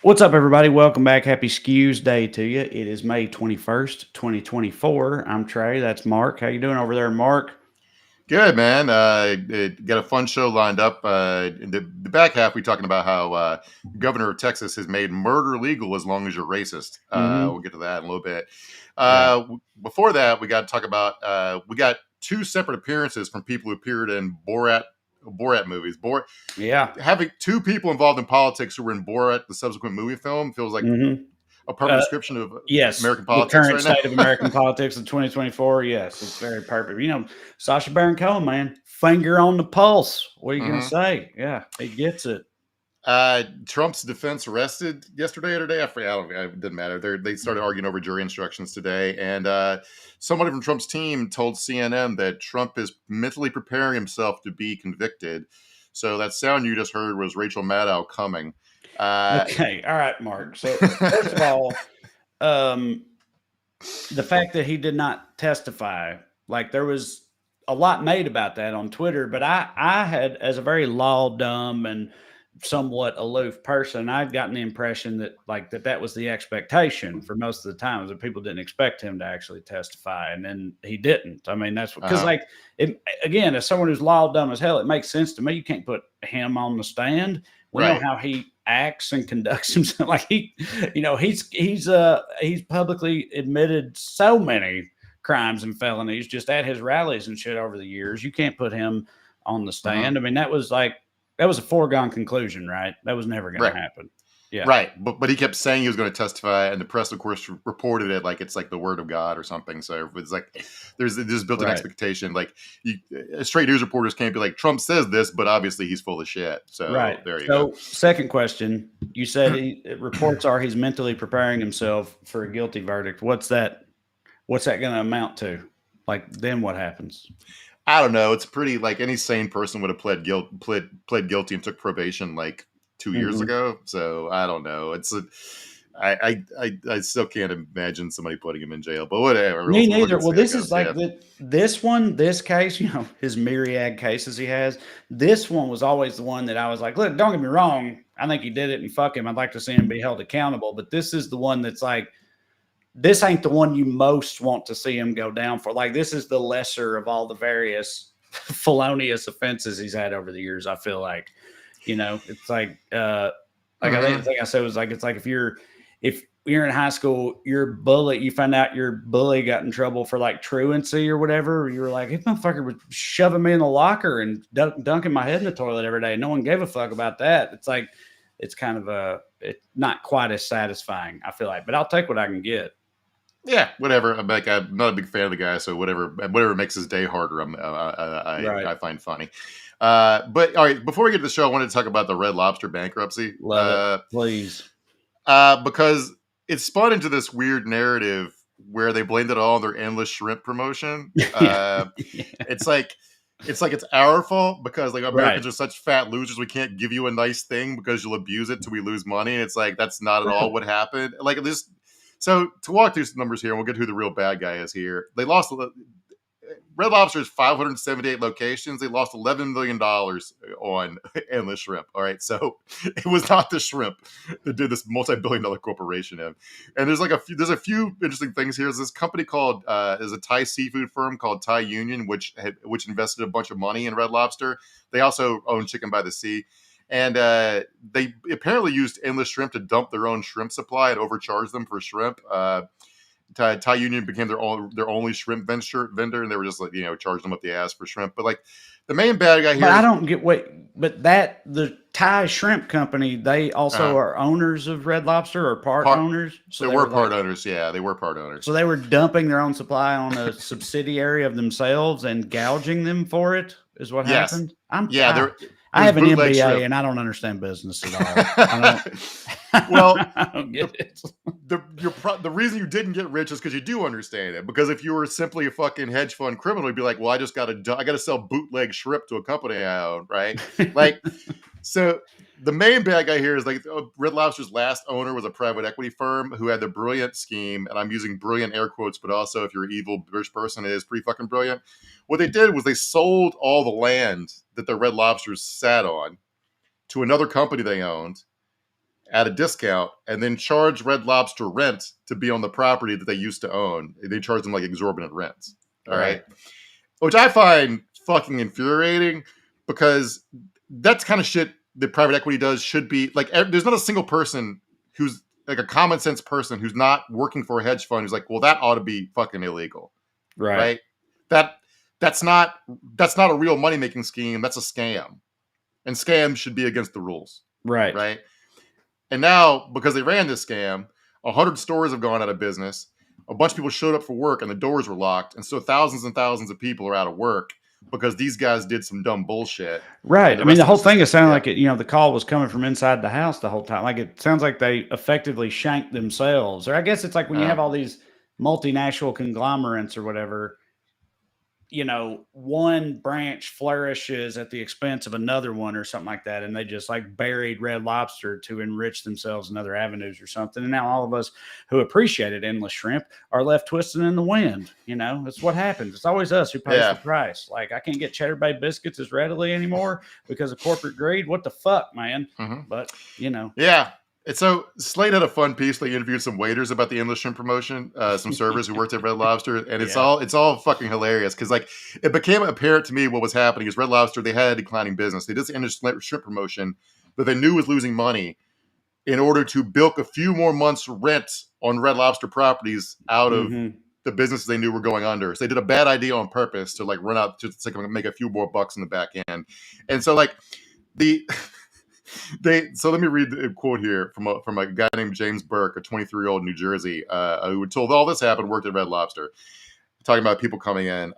What's up, everybody? Welcome back. Happy Skews Day to you. It is May 21st, 2024. I'm Trey. That's Mark. How you doing over there, Mark? Good, man. Got a fun show lined up. In the back half, we're talking about how Governor of Texas has made murder legal as long as you're racist. We'll get to that in a little bit. Yeah. Before that, we got to talk about we got two separate appearances from people who appeared in Borat movies. Yeah. Having two people involved in politics who were in Borat, the subsequent movie film, feels like hmm a perfect description of Yes. American The politics current right now. state of American politics in 2024. Yes. It's very perfect. Sacha Baron Cohen, man, finger on the pulse. What are you going to say? Yeah. He gets it. Trump's defense arrested yesterday or today. I forget. It didn't matter. They started arguing over jury instructions today, and somebody from Trump's team told CNN that Trump is mentally preparing himself to be convicted. So that sound you just heard was Rachel Maddow coming. Okay. All right, Mark. So, first of all, the fact that he did not testify, like there was a lot made about that on Twitter, but I had, as a very law dumb and somewhat aloof person, I'd gotten the impression that that was the expectation for most of the time, that people didn't expect him to actually testify, and then he didn't. I mean, that's because again, as someone who's law dumb as hell, it makes sense to me. You can't put him on the stand. We know how he acts and conducts himself. Like he's publicly admitted so many crimes and felonies just at his rallies and shit over the years. You can't put him on the stand. I mean, that was a foregone conclusion, right? That was never going to happen. Yeah. Right. But he kept saying he was going to testify, and the press, of course, reported it like it's like the word of God or something. So it's like there's this built-in expectation. Like straight news reporters can't be like, Trump says this, but obviously he's full of shit. So there you go. Second question, you said reports are he's mentally preparing himself for a guilty verdict. What's that going to amount to? Like, then what happens? I don't know. It's pretty like any sane person would have pled guilty and took probation like 2 years ago. So I don't know. I still can't imagine somebody putting him in jail, but whatever. Me neither. Well, this is like this case, his myriad cases he has. This one was always the one that I was like, look, don't get me wrong. I think he did it and fuck him. I'd like to see him be held accountable. But this is the one that's like, this ain't the one you most want to see him go down for. Like, this is the lesser of all the various felonious offenses he's had over the years. I feel like, it's like, I think I said, it was like, it's like if you're in high school, you find out your bully got in trouble for like truancy or whatever. You were like, this motherfucker was shoving me in the locker and dunking my head in the toilet every day. No one gave a fuck about that. It's like, it's kind of it's not quite as satisfying, I feel like, but I'll take what I can get. Yeah, whatever. I'm not a big fan of the guy, so whatever makes his day harder, I find funny. But all right, before we get to the show, I wanted to talk about the Red Lobster bankruptcy. Love it, please. Because it spun into this weird narrative where they blamed it all on their endless shrimp promotion. It's like it's our fault because like Americans are such fat losers. We can't give you a nice thing because you'll abuse it till we lose money. And it's like that's not at all what happened. Like this. So to walk through some numbers here, and we'll get who the real bad guy is here. They lost. Red Lobster has 578 locations. They lost $11 million on endless shrimp. All right, so it was not the shrimp that did this multi-billion-dollar corporation in. And there's a few interesting things here. There's this company called is a Thai seafood firm called Thai Union, which invested a bunch of money in Red Lobster. They also own Chicken by the Sea. And they apparently used endless shrimp to dump their own shrimp supply and overcharge them for shrimp. Thai Union became their only shrimp vendor, and they were just like charging them up the ass for shrimp. But like the main bad guy here, but I don't get the Thai Shrimp Company, they also are owners of Red Lobster or part owners. So they were part owners. Yeah, they were part owners. So they were dumping their own supply on a subsidiary of themselves and gouging them for it. Is what happened. I have an MBA shrimp. And I don't understand business at all. I don't get it. The reason you didn't get rich is because you do understand it. Because if you were simply a fucking hedge fund criminal, you'd be like, well, I got to sell bootleg shrimp to a company I own, right? Like, so the main bad guy here is like Red Lobster's last owner was a private equity firm who had the brilliant scheme, and I'm using brilliant air quotes, but also if you're an evil rich person, it is pretty fucking brilliant. What they did was they sold all the land that the Red Lobsters sat on to another company they owned, at a discount and then charge Red Lobster rent to be on the property that they used to own. They charge them like exorbitant rents. All right. Which I find fucking infuriating because that's kind of shit that private equity does should be like, there's not a single person who's like a common sense person who's not working for a hedge fund who's like, well, that ought to be fucking illegal. Right. That's not a real money-making scheme. That's a scam. And scams should be against the rules. Right. And now, because they ran this scam, 100 stores have gone out of business. A bunch of people showed up for work and the doors were locked. And so thousands and thousands of people are out of work because these guys did some dumb bullshit. Right. I mean, the whole thing is sounding like it, the call was coming from inside the house the whole time. Like it sounds like they effectively shanked themselves. Or I guess it's like when you have all these multinational conglomerates or whatever, one branch flourishes at the expense of another one or something like that. And they just like buried Red Lobster to enrich themselves in other avenues or something. And now all of us who appreciated endless shrimp are left twisting in the wind. That's what happens. It's always us who pays the price. Like I can't get Cheddar Bay biscuits as readily anymore because of corporate greed. What the fuck, man? But Yeah. And so Slate had a fun piece. They interviewed some waiters about the endless shrimp promotion, some servers who worked at Red Lobster, and it's all fucking hilarious because like it became apparent to me what was happening is Red Lobster, they had a declining business. They did the endless shrimp promotion that they knew was losing money in order to bilk a few more months' rent on Red Lobster properties out of the businesses they knew were going under. So they did a bad idea on purpose to like run out just to make a few more bucks in the back end. And so like so let me read a quote here from a guy named James Burke, a 23-year-old New Jersey, who told all this happened, worked at Red Lobster, talking about people coming in,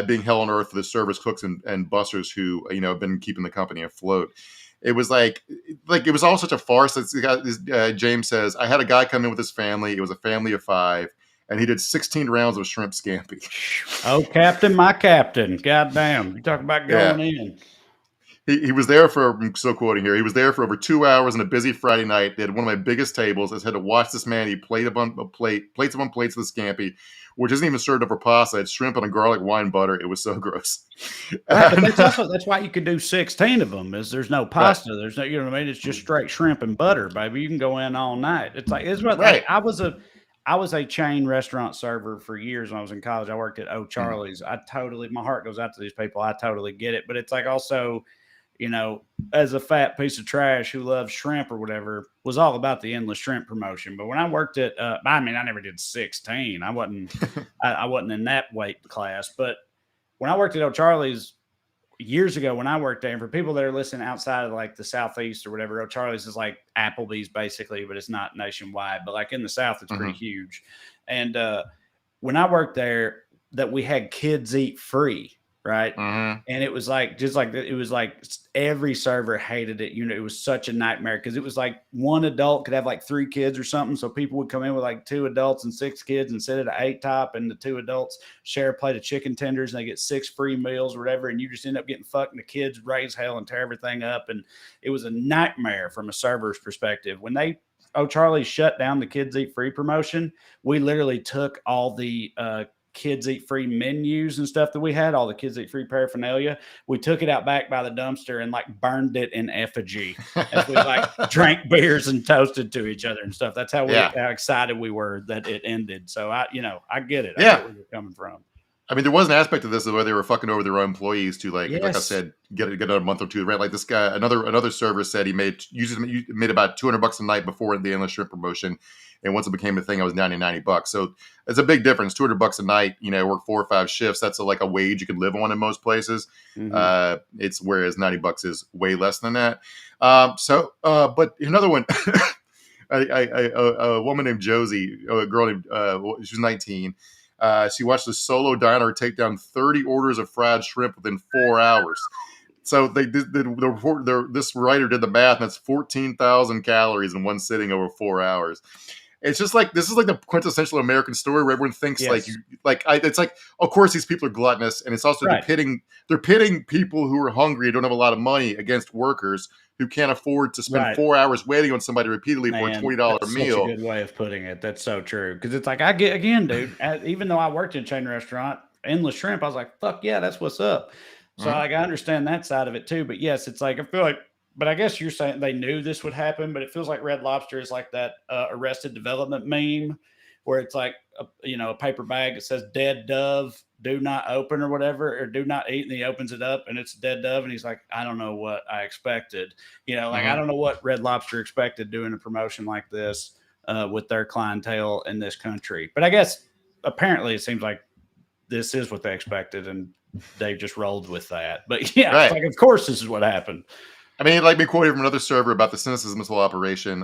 being hell on earth for the service cooks and bussers who have been keeping the company afloat. It was like it was all such a farce. James says, I had a guy come in with his family. It was a family of 5, and he did 16 rounds of shrimp scampi. Oh, Captain, my Captain! Goddamn, you talk about going in. He was there for, I'm still quoting here, he was there for over 2 hours on a busy Friday night. They had one of my biggest tables. I had to watch this man eat plates upon plates of the scampi, which isn't even served over pasta. It's shrimp and a garlic wine butter. It was so gross. Right, but that's why you could do 16 of them is there's no pasta. Right. There's no, what I mean? It's just straight shrimp and butter, baby. You can go in all night. Like I was a chain restaurant server for years when I was in college. I worked at O'Charlie's. My heart goes out to these people. I totally get it. But it's like also, as a fat piece of trash who loves shrimp or whatever, was all about the endless shrimp promotion. But when I worked at, I never did 16. I wasn't in that weight class. But when I worked at O'Charlie's years ago, when I worked there, and for people that are listening outside of like the Southeast or whatever, O'Charlie's is like Applebee's basically, but it's not nationwide. But like in the South, it's pretty huge. And when I worked there, that we had kids eat free. Right. And it was like, it was like every server hated it. It was such a nightmare because it was like one adult could have like 3 kids or something. So people would come in with like 2 adults and 6 kids and sit at an 8 top, and the 2 adults share a plate of chicken tenders and they get 6 free meals or whatever. And you just end up getting fucked and the kids raise hell and tear everything up. And it was a nightmare from a server's perspective. When Charlie shut down the kids eat free promotion, we literally took all the, kids eat free menus and stuff that we had, all the kids eat free paraphernalia. We took it out back by the dumpster and like burned it in effigy as we like drank beers and toasted to each other and stuff. That's how how excited we were that it ended. So I get it. I get where you're coming from. I mean, there was an aspect of this where they were fucking over their own employees to like I said, get another month or two rent. Like this guy, another server said he made about $200 a night before the endless shrimp promotion, and once it became a thing, it was $90. So it's a big difference. $200 a night. Work 4 or 5 shifts. That's like a wage you could live on in most places. It's whereas $90 is way less than that. But another one. A woman named Josie, a girl named she was 19. She watched a solo diner take down 30 orders of fried shrimp within 4 hours. So this writer did the math, and that's 14,000 calories in one sitting over 4 hours. It's just like, this is like the quintessential American story where everyone thinks it's like, of course these people are gluttonous, and it's also they're pitting people who are hungry and don't have a lot of money against workers who can't afford to spend 4 hours waiting on somebody repeatedly for a $20 meal. That's such a good way of putting it. That's so true. Because it's like, I get, again, dude, even though I worked in a chain restaurant, endless shrimp, I was like, fuck yeah, that's what's up. So like, I understand that side of it too. But yes, it's like, I feel like but I guess you're saying they knew this would happen, but it feels like Red Lobster is like that Arrested Development meme where it's like, a paper bag that says dead dove, do not open or whatever, or do not eat. And he opens it up and it's a dead dove. And he's like, I don't know what I expected. I don't know what Red Lobster expected doing a promotion like this with their clientele in this country. But I guess apparently it seems like this is what they expected and they just rolled with that. But yeah, right. It's like, of course, this is what happened. I mean, like me quoted from another server about the cynicism of this whole operation.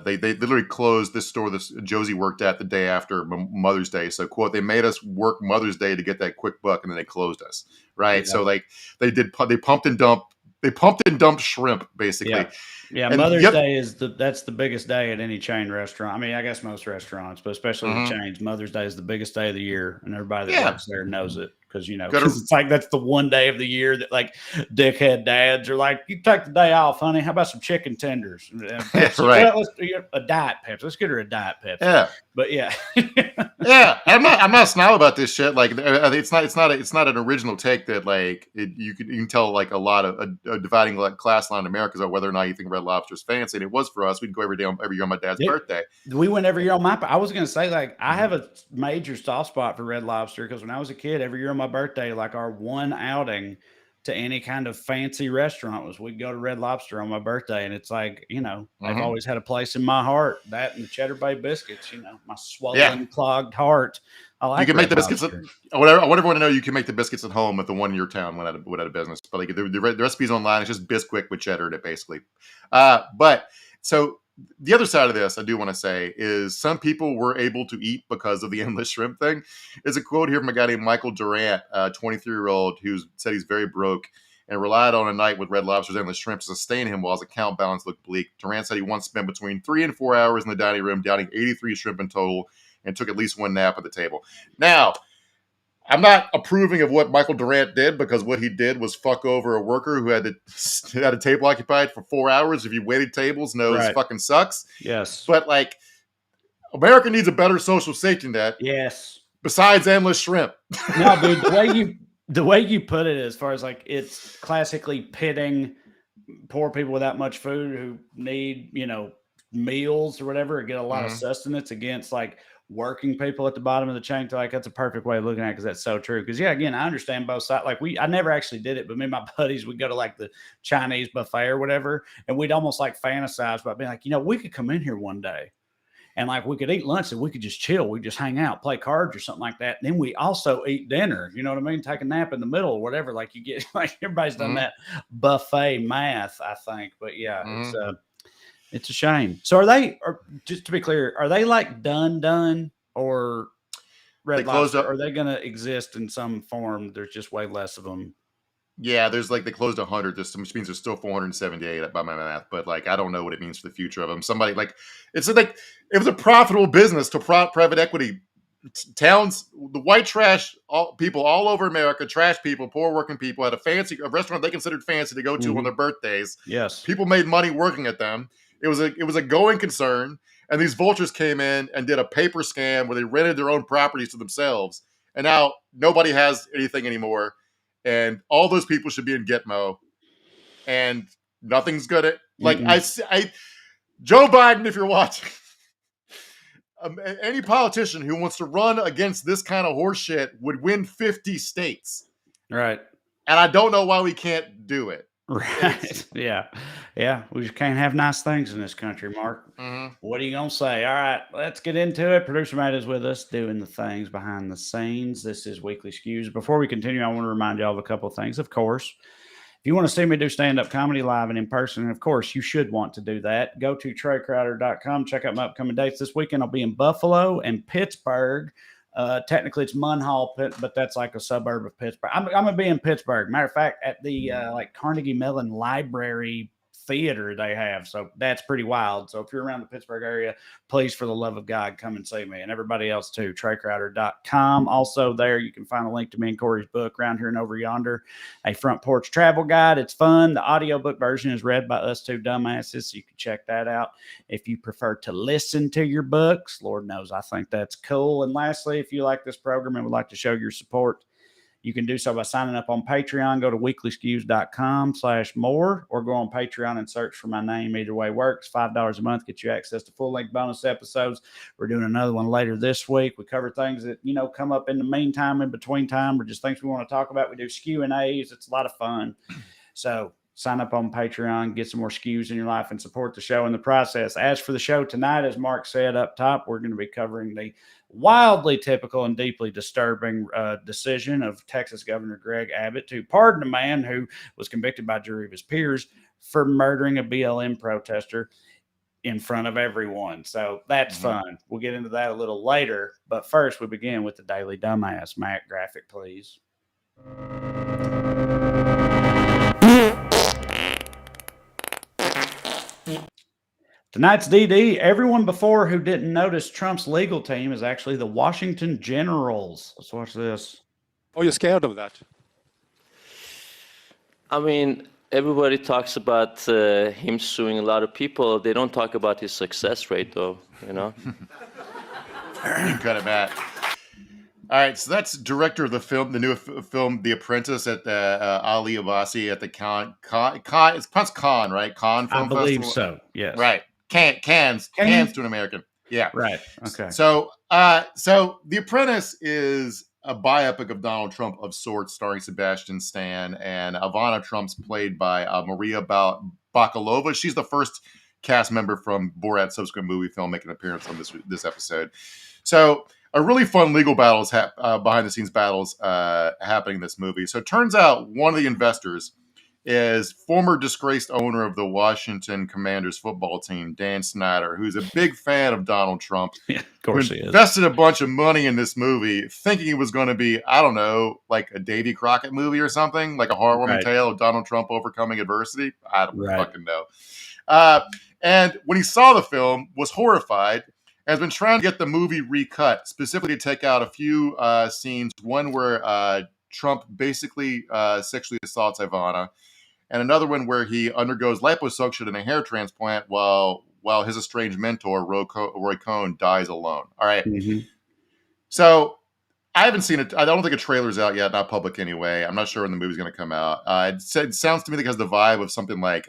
They literally closed this store this Josie worked at the day after Mother's Day. So, quote, they made us work Mother's Day to get that quick buck, and then they closed us. Right. Yeah. So, like they pumped and dumped shrimp basically. Yeah. Yeah, Mother's Day that's the biggest day at any chain restaurant. I mean, I guess most restaurants, but especially the chains, Mother's Day is the biggest day of the year, and everybody that works there knows it because it's like that's the one day of the year that like dickhead dads are like, you take the day off, honey. How about some chicken tenders? Right. Well, let's do a diet Pepsi. Let's get her a diet Pepsi. Yeah, but yeah, yeah. I'm not snide about this shit. Like it's not an original take that like you can tell like a lot of a dividing like class line in America about whether or not you think Red Lobster's fancy, and it was for us. We'd go every year on my dad's birthday. We went every year on my. I was gonna say like I have a major soft spot for Red Lobster because when I was a kid, every year on my birthday, like our one outing to any kind of fancy restaurant was we'd go to Red Lobster on my birthday, and it's like they've always had a place in my heart. That and the Cheddar Bay biscuits, my swollen clogged heart. I like. You can make the biscuits. I want everyone to know you can make the biscuits at home if the one in your town went out of business. But like the recipe's online. It's just Bisquick with cheddar in it, basically. But so the other side of this, I do want to say, is some people were able to eat because of the endless shrimp thing. There's a quote here from a guy named Michael Durant, a 23-year-old who said he's very broke and relied on a night with Red Lobster's endless shrimp to sustain him while his account balance looked bleak. Durant said he once spent between 3 and 4 hours in the dining room, downing 83 shrimp in total, and took at least one nap at the table. Now, I'm not approving of what Michael Durant did because what he did was fuck over a worker who had a table occupied for 4 hours. If you waited tables, it fucking sucks. Yes. But like, America needs a better social safety net. Yes. Besides endless shrimp. No, dude, the way you put it, as far as like it's classically pitting poor people without much food who need, meals or whatever, or get a lot of sustenance against like working people at the bottom of the chain. Like that's a perfect way of looking at it because that's so true. Because again, I understand both sides. Like I never actually did it, but me and my buddies would go to like the Chinese buffet or whatever, and we'd almost like fantasize about being like, we could come in here one day and like we could eat lunch and we could just chill, we just hang out, play cards or something like that. And then we also eat dinner, you know what I mean? Take a nap in the middle or whatever. Like you get like everybody's done that buffet math, I think. But yeah, it's a shame. So just to be clear, are they like done or Red Lobster? Are they going to exist in some form? There's just way less of them. Yeah, there's like they closed 100, which means there's still 478 by my math. But like, I don't know what it means for the future of them. Somebody like it was a profitable business to private equity towns. The white trash people all over America, trash people, poor working people, had a restaurant they considered fancy to go to on their birthdays. Yes, people made money working at them. It was a going concern, and these vultures came in and did a paper scam where they rented their own properties to themselves, and now nobody has anything anymore, and all those people should be in Gitmo, and nothing's good at like Joe Biden, if you're watching, any politician who wants to run against this kind of horse shit would win 50 states, right? And I don't know why we can't do it. Right. Yeah. We just can't have nice things in this country, Mark. What are you going to say? All right, let's get into it. Producer Matt is with us doing the things behind the scenes. This is Weekly Skews. Before we continue, I want to remind y'all of a couple of things. Of course, if you want to see me do stand-up comedy live and in person, and of course, you should want to do that, go to TreyCrowder.com. Check out my upcoming dates. This weekend, I'll be in Buffalo and Pittsburgh. Technically it's Munhall, but that's like a suburb of Pittsburgh. I'm going to be in Pittsburgh. Matter of fact, at the like Carnegie Mellon Library theater they have. So that's pretty wild. So if you're around the Pittsburgh area, please, for the love of God, come and see me, and everybody else too. TreyCrowder.com. Also there you can find a link to me and Corey's book, Round Here and Over Yonder, a front porch travel guide. It's fun. The audiobook version is read by us two dumbasses, so you can check that out. If you prefer to listen to your books, Lord knows I think that's cool. And lastly, if you like this program and would like to show your support, You can do so by signing up on Patreon. Go to weeklyskews.com/more or go on Patreon and search for my name. Either way works. $5 a month gets you access to full-length bonus episodes. We're doing another one later this week. We cover things that, come up in the meantime, in between time, or just things we want to talk about. We do Q&As. It's a lot of fun. So sign up on Patreon, get some more Skews in your life, and support the show in the process. As for the show tonight, as Mark said up top, we're going to be covering the wildly typical and deeply disturbing decision of Texas Governor Greg Abbott to pardon a man who was convicted by a jury of his peers for murdering a BLM protester in front of everyone. So that's fun. We'll get into that a little later. But first, we begin with the Daily Dumbass. Matt, graphic, please. Tonight's DD, everyone before who didn't notice Trump's legal team is actually the Washington Generals. Let's watch this. Oh, you're scared of that? I mean, everybody talks about him suing a lot of people. They don't talk about his success rate, though, You cut it back. All right, so that's director of the film, the new film, The Apprentice, at the Ali Abbasi at the Cannes. It's pronounced Cannes, right? Cannes Film Festival. I believe so. Yes. Right. Cannes to an American. Yeah. Right. Okay. So The Apprentice is a biopic of Donald Trump of sorts, starring Sebastian Stan, and Ivana Trump's played by Maria Bakalova. She's the first cast member from Borat's subsequent movie film making an appearance on this episode. So a really fun legal battles, behind the scenes battles happening in this movie. So it turns out one of the investors is former disgraced owner of the Washington Commanders football team, Dan Snyder, who's a big fan of Donald Trump. Yeah, of course he is. Invested a bunch of money in this movie, thinking it was going to be, I don't know, like a Davy Crockett movie or something, like a heartwarming tale of Donald Trump overcoming adversity. I don't fucking know. And when he saw the film, was horrified, and has been trying to get the movie recut, specifically to take out a few scenes. One where Trump basically sexually assaults Ivana, and another one where he undergoes liposuction and a hair transplant while his estranged mentor, Roy Cohn, dies alone. All right. Mm-hmm. So I haven't seen it. I don't think a trailer's out yet, not public anyway. I'm not sure when the movie's going to come out. It sounds to me like it has the vibe of something like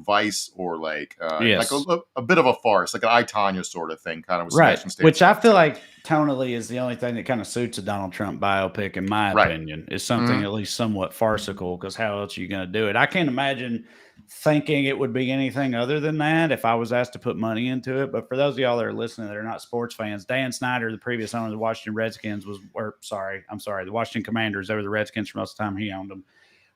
Vice or like a bit of a farce, like an I, Tonya sort of thing, kind of. Right. Which I feel like tonally is the only thing that kind of suits a Donald Trump biopic, in my opinion, is something at least somewhat farcical, because how else are you going to do it? I can't imagine thinking it would be anything other than that if I was asked to put money into it. But for those of y'all that are listening that are not sports fans, Dan Snyder, the previous owner of the Washington Redskins, the Washington Commanders, they were the Redskins for most of the time he owned them,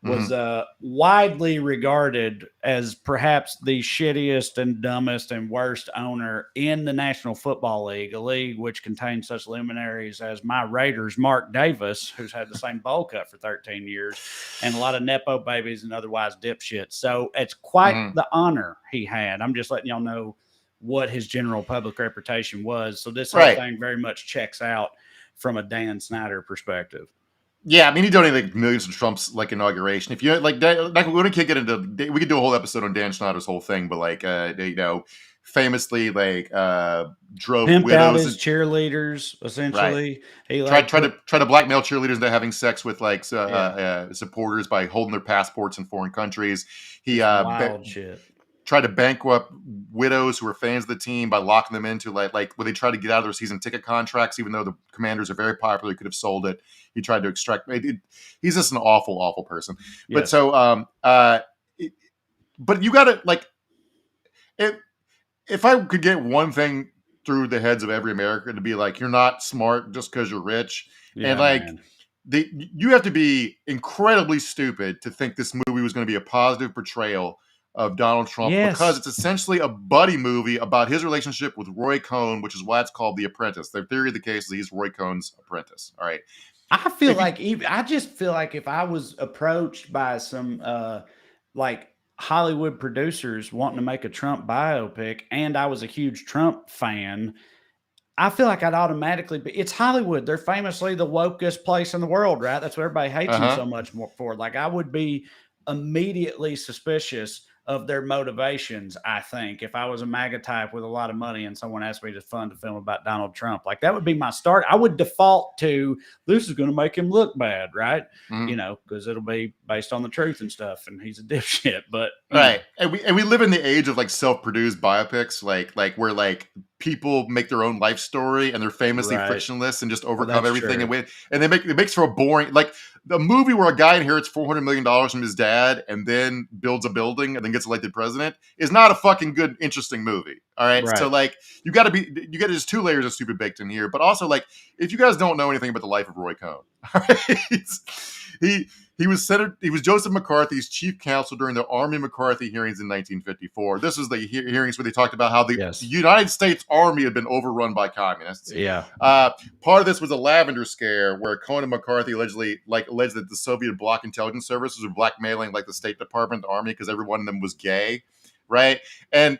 was widely regarded as perhaps the shittiest and dumbest and worst owner in the National Football League, a league which contains such luminaries as my Raiders, Mark Davis, who's had the same bowl cut for 13 years, and a lot of Nepo babies and otherwise dipshits. So it's quite the honor he had. I'm just letting y'all know what his general public reputation was. So this whole thing very much checks out from a Dan Snyder perspective. Yeah, I mean, he donated like millions to Trump's like inauguration. If you like, we can't get into. We could do a whole episode on Dan Snyder's whole thing, but like, famously like drove pimped widows out his cheerleaders. Essentially, he tried to blackmail cheerleaders into having sex with like supporters by holding their passports in foreign countries. He wild shit. Tried to bankrupt widows who were fans of the team by locking them into like when they tried to get out of their season ticket contracts, even though the Commanders are very popular, he could have sold it. He tried to extract. He's just an awful, awful person. Yes. But so, but you got to like, if I could get one thing through the heads of every American to be like, you're not smart just because you're rich, and like. You have to be incredibly stupid to think this movie was going to be a positive portrayal of Donald Trump, because it's essentially a buddy movie about his relationship with Roy Cohn, which is why it's called The Apprentice. Their theory of the case is he's Roy Cohn's apprentice. All right. I just feel like if I was approached by some like Hollywood producers wanting to make a Trump biopic and I was a huge Trump fan, I feel like I'd automatically be. It's Hollywood. They're famously the wokest place in the world, right? That's what everybody hates him so much more for. Like, I would be immediately suspicious of their motivations. I think if I was a MAGA type with a lot of money and someone asked me to fund a film about Donald Trump, like that would be my start. I would default to this is going to make him look bad, right? You know, because it'll be based on the truth and stuff, and he's a dipshit. But right, and we live in the age of like self-produced biopics, like where like people make their own life story and they're famously frictionless and just overcome everything and it makes for a boring, like the movie where a guy inherits $400 million from his dad and then builds a building and then gets elected president is not a fucking good, interesting movie. All right. So like you got there's two layers of stupid baked in here, but also like if you guys don't know anything about the life of Roy Cohn, all right, he was Joseph McCarthy's chief counsel during the Army McCarthy hearings in 1954. This is the hearings where they talked about how the United States Army had been overrun by communists. Yeah. Part of this was a lavender scare where Cohn and McCarthy alleged that the Soviet bloc intelligence services were blackmailing like the State Department, the Army, because every one of them was gay, right? And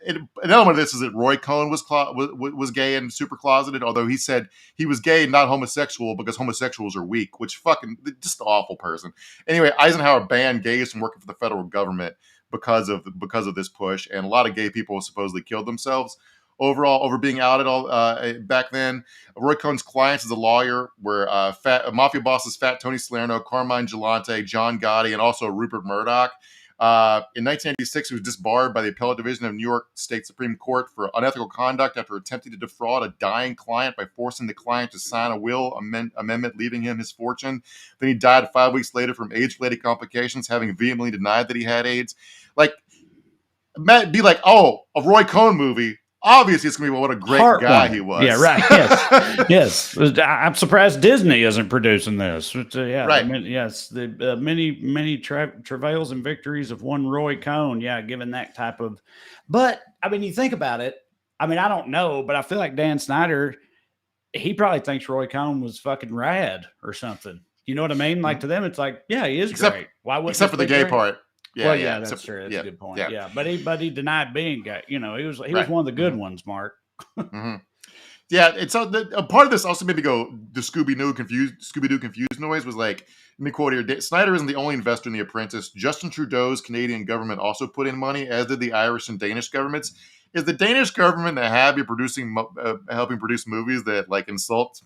an element of this is that Roy Cohn was gay and super closeted, although he said he was gay, not homosexual, because homosexuals are weak, which fucking just an awful person. Anyway, Eisenhower banned gays from working for the federal government because of this push, and a lot of gay people supposedly killed themselves overall over being outed all back then. Roy Cohn's clients as a lawyer were mafia bosses Fat Tony Salerno, Carmine Gelante, John Gotti, and also Rupert Murdoch. In 1986, he was disbarred by the Appellate Division of New York State Supreme Court for unethical conduct after attempting to defraud a dying client by forcing the client to sign a will amendment leaving him his fortune. Then he died 5 weeks later from AIDS-related complications, having vehemently denied that he had AIDS. Like, be like, oh, a Roy Cohn movie. Obviously, it's going to be what a great guy he was. Yeah, right. Yes. Yes. I'm surprised Disney isn't producing this. Yeah, right. The many travails and victories of one Roy Cohn. Yeah, given that type of. But, I mean, you think about it. I mean, I don't know, but I feel like Dan Snyder, he probably thinks Roy Cohn was fucking rad or something. You know what I mean? Like, to them, it's like, yeah, he is great. Why wouldn't except for the gay part. Yeah, well, yeah, that's true. That's a good point. Yeah, but he denied being gay. You know, he was one of the good ones, Mark. Yeah, it's a part of this also made me go. The Scooby-Doo confused noise was like. Let me quote here: Snyder isn't the only investor in The Apprentice. Justin Trudeau's Canadian government also put in money, as did the Irish and Danish governments. Is the Danish government happy helping produce movies that like insult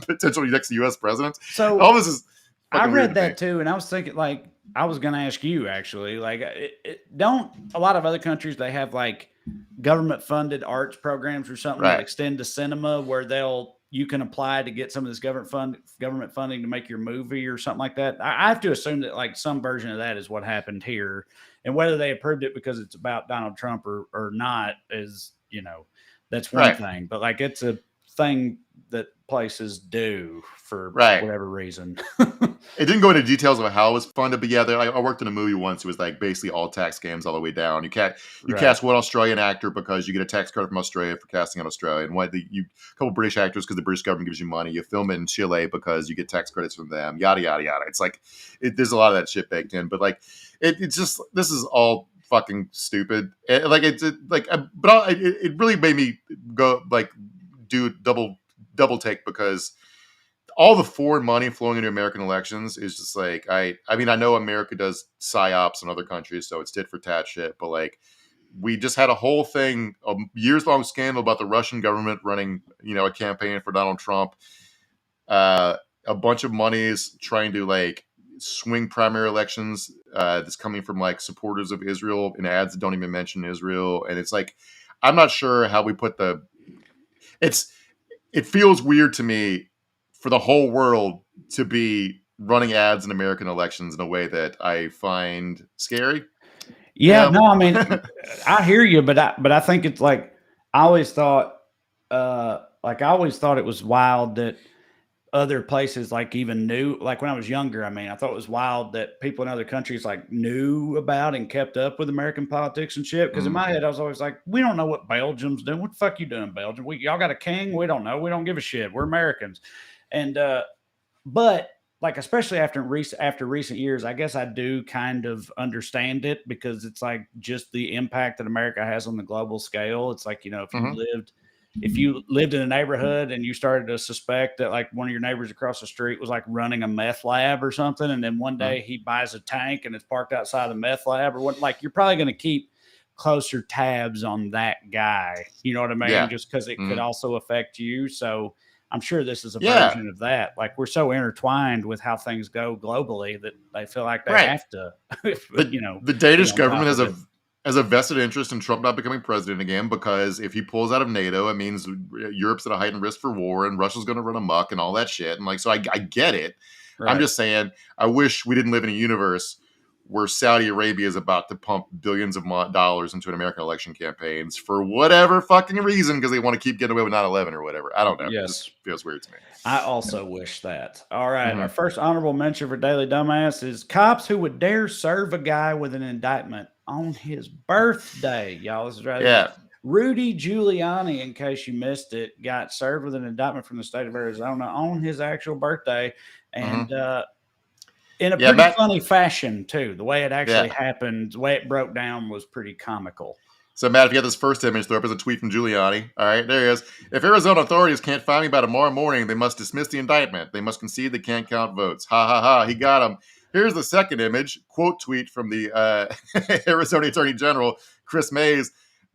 potential next U.S. presidents? So all this is. I read that too, and I was thinking, like, I was going to ask you actually, like, don't a lot of other countries, they have like government funded arts programs or something that extend to cinema where you can apply to get some of this government funding to make your movie or something like that. I have to assume that like some version of that is what happened here, and whether they approved it because it's about Donald Trump or not is, you know, that's one thing, but like it's a thing that places do for whatever reason. It didn't go into details of how it was funded, but yeah, I worked in a movie once. It was like basically all tax scams all the way down. You cast one Australian actor because you get a tax credit from Australia for casting in Australia, and a couple British actors because the British government gives you money. You film it in Chile because you get tax credits from them. Yada yada yada. It's like there's a lot of that shit baked in, but like it's just this is all fucking stupid. It really made me go like do double take because all the foreign money flowing into American elections is just like I mean I know America does psyops in other countries, so it's tit for tat shit, but like we just had a whole thing, a years-long scandal about the Russian government running, you know, a campaign for Donald Trump. A bunch of monies trying to like swing primary elections that's coming from like supporters of Israel in ads that don't even mention Israel, and it's like I'm not sure how we put it feels weird to me for the whole world to be running ads in American elections in a way that I find scary. Yeah, no, I mean, I hear you, but I think it's like I always thought it was wild that other places like even knew, like when I was younger, I mean, I thought it was wild that people in other countries like knew about and kept up with American politics and shit. Because in my head, I was always like, we don't know what Belgium's doing. What the fuck you doing, Belgium? Y'all got a king? We don't know. We don't give a shit. We're Americans. And but like especially after recent years, I guess I do kind of understand it because it's like just the impact that America has on the global scale. It's like, you know, if you lived if you lived in a neighborhood and you started to suspect that like one of your neighbors across the street was like running a meth lab or something, and then one day he buys a tank and it's parked outside the meth lab or what, like you're probably going to keep closer tabs on that guy. You know what I mean? Yeah. Just because it could also affect you. So I'm sure this is a Yeah. version of that. Like we're so intertwined with how things go globally that they feel like they have to, the Danish government has a vested interest in Trump not becoming president again, because if he pulls out of NATO, it means Europe's at a heightened risk for war and Russia's going to run amok and all that shit. And like, so I get it. Right. I'm just saying, I wish we didn't live in a universe where Saudi Arabia is about to pump billions of dollars into an American election campaigns for whatever fucking reason, because they want to keep getting away with 9/11 or whatever. I don't know. Yes. It just feels weird to me. I also wish that. All right. Our first honorable mention for Daily Dumbass is cops who would dare serve a guy with an indictment on his birthday. Y'all, this is right. Yeah. Rudy Giuliani, in case you missed it, got served with an indictment from the state of Arizona on his actual birthday. And, in a pretty funny fashion, too. The way it actually happened, the way it broke down was pretty comical. So, Matt, if you have this first image, throw up as a tweet from Giuliani. All right, there he is. If Arizona authorities can't find me by tomorrow morning, they must dismiss the indictment. They must concede they can't count votes. Ha, ha, ha. He got him. Here's the second image, quote tweet from the Arizona Attorney General, Chris Mays,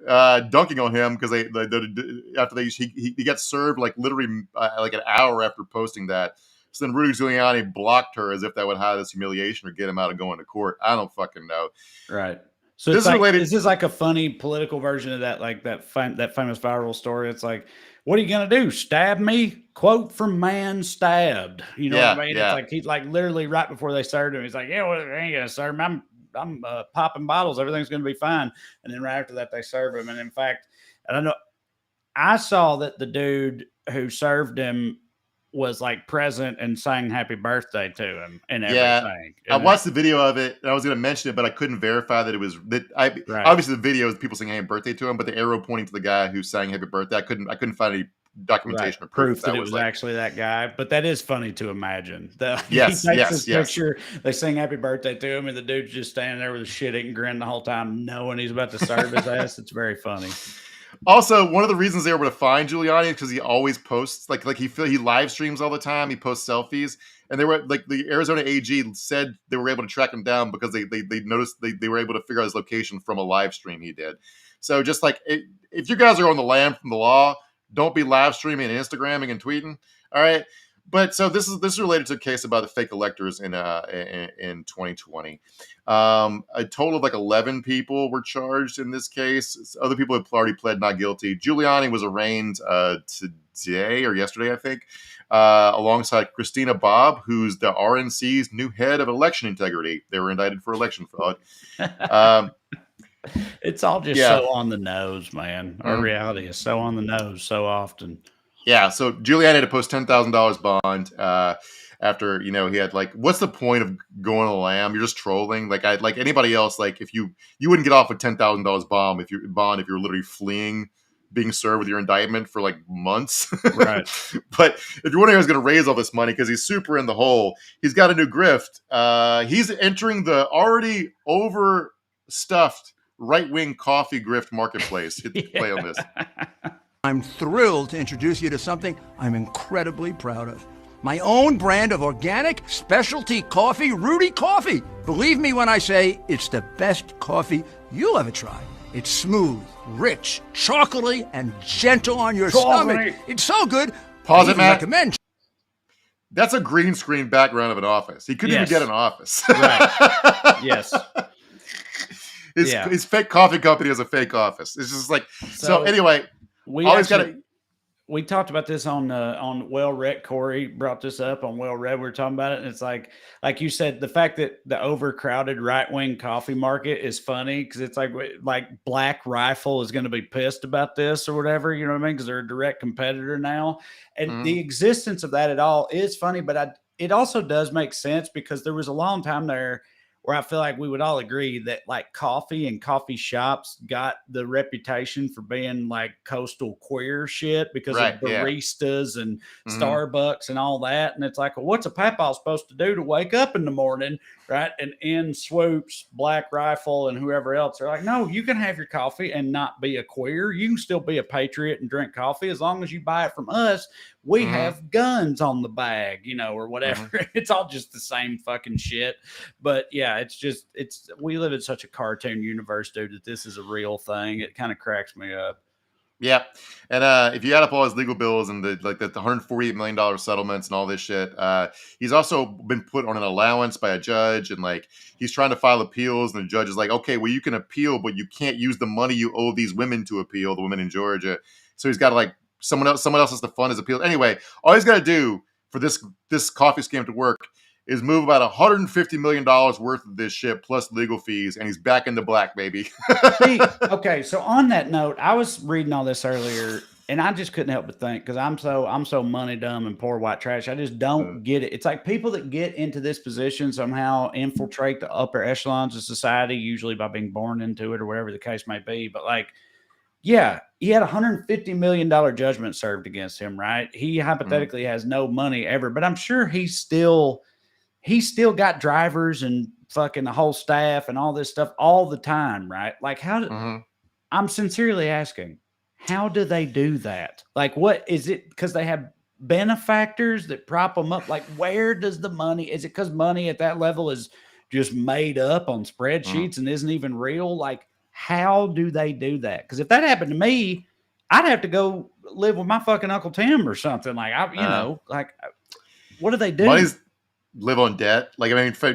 dunking on him because he got served like literally like an hour after posting that. So then Rudy Giuliani blocked her as if that would hide this humiliation or get him out of going to court. I don't fucking know. Right. So this is like a funny political version of that, like that famous viral story. It's like, what are you going to do? Stab me? Quote from Man Stabbed. You know what I mean? Yeah. It's like, he's like literally right before they served him. He's like, yeah, well, I ain't going to serve him. I'm popping bottles. Everything's going to be fine. And then right after that, they serve him. And in fact, I don't know. I saw that the dude who served him was like present and sang happy birthday to him and everything. I watched the video of it and I was going to mention it, but I couldn't verify that it was that. Obviously the video is people saying happy birthday to him, but the arrow pointing to the guy who sang happy birthday, I couldn't find any documentation or proof that it was actually that guy. But that is funny to imagine. Yes, he takes this picture, they sing happy birthday to him, and the dude's just standing there with a shit-eating grin the whole time, knowing he's about to serve his ass. It's very funny. Also, one of the reasons they were able to find Giuliani is because he always posts like he live streams all the time. He posts selfies, and they were like the Arizona AG said they were able to track him down because they noticed they were able to figure out his location from a live stream he did. So just like if you guys are on the lam from the law, don't be live streaming and Instagramming and tweeting. All right. But so this is related to a case about the fake electors in 2020. A total of like 11 people were charged in this case. Other people have already pled not guilty. Giuliani was arraigned today or yesterday, I think, alongside Christina Bobb, who's the RNC's new head of election integrity. They were indicted for election fraud. It's all just so on the nose, man. Our reality is so on the nose so often. Yeah, so Giuliani had to post $10,000 bond after, he had like, what's the point of going to the lam? You're just trolling. Like anybody else, like if you wouldn't get off with $10,000 bond if you're literally fleeing being served with your indictment for like months. Right. But if you're wondering how he's going to raise all this money because he's super in the hole, he's got a new grift. He's entering the already overstuffed right-wing coffee grift marketplace. Hit the play on this. I'm thrilled to introduce you to something I'm incredibly proud of. My own brand of organic specialty coffee, Rudy Coffee. Believe me when I say it's the best coffee you'll ever try. It's smooth, rich, chocolatey, and gentle on your stomach. It's so good. Pause it, Matt. Recommend. That's a green screen background of an office. He couldn't even get an office. Right. Yes. His fake coffee company has a fake office. It's just like so anyway. We talked about this on Well Read. Corey brought this up on Well Read. We were talking about it, and it's like you said, the fact that the overcrowded right wing coffee market is funny because it's like Black Rifle is going to be pissed about this or whatever, you know what I mean? Because they're a direct competitor now, and the existence of that at all is funny, but it also does make sense because there was a long time there where I feel like we would all agree that like coffee and coffee shops got the reputation for being like coastal queer shit because of baristas and Starbucks and all that. And it's like, well, what's a papaw supposed to do to wake up in the morning, right? And in swoops Black Rifle and whoever else. They're like, no, you can have your coffee and not be a queer. You can still be a patriot and drink coffee as long as you buy it from us. We have guns on the bag, or whatever. It's all just the same fucking shit. But yeah, we live in such a cartoon universe, dude, that this is a real thing. It kind of cracks me up. Yeah. And if you add up all his legal bills and the $148 million settlements and all this shit, he's also been put on an allowance by a judge, and he's trying to file appeals, and the judge is like, okay, well, you can appeal, but you can't use the money you owe these women to appeal, the women in Georgia. So he's got to someone else has to fund his appeal. Anyway, all he's got to do for this coffee scam to work is move about $150 million worth of this shit plus legal fees, and he's back in the black, baby. See, okay, so on that note, I was reading all this earlier, and I just couldn't help but think, because I'm so money dumb and poor white trash. I just don't get it. It's like people that get into this position somehow infiltrate the upper echelons of society, usually by being born into it or whatever the case may be. But yeah, he had $150 million judgment served against him, right? He hypothetically has no money ever, but I'm sure he's still got drivers and fucking the whole staff and all this stuff all the time, right? I'm sincerely asking, how do they do that? What is it? Because they have benefactors that prop them up. Where does the money? Is it because money at that level is just made up on spreadsheets and isn't even real? How do they do that? Because if that happened to me, I'd have to go live with my fucking Uncle Tim or something. What do they do? Live on debt.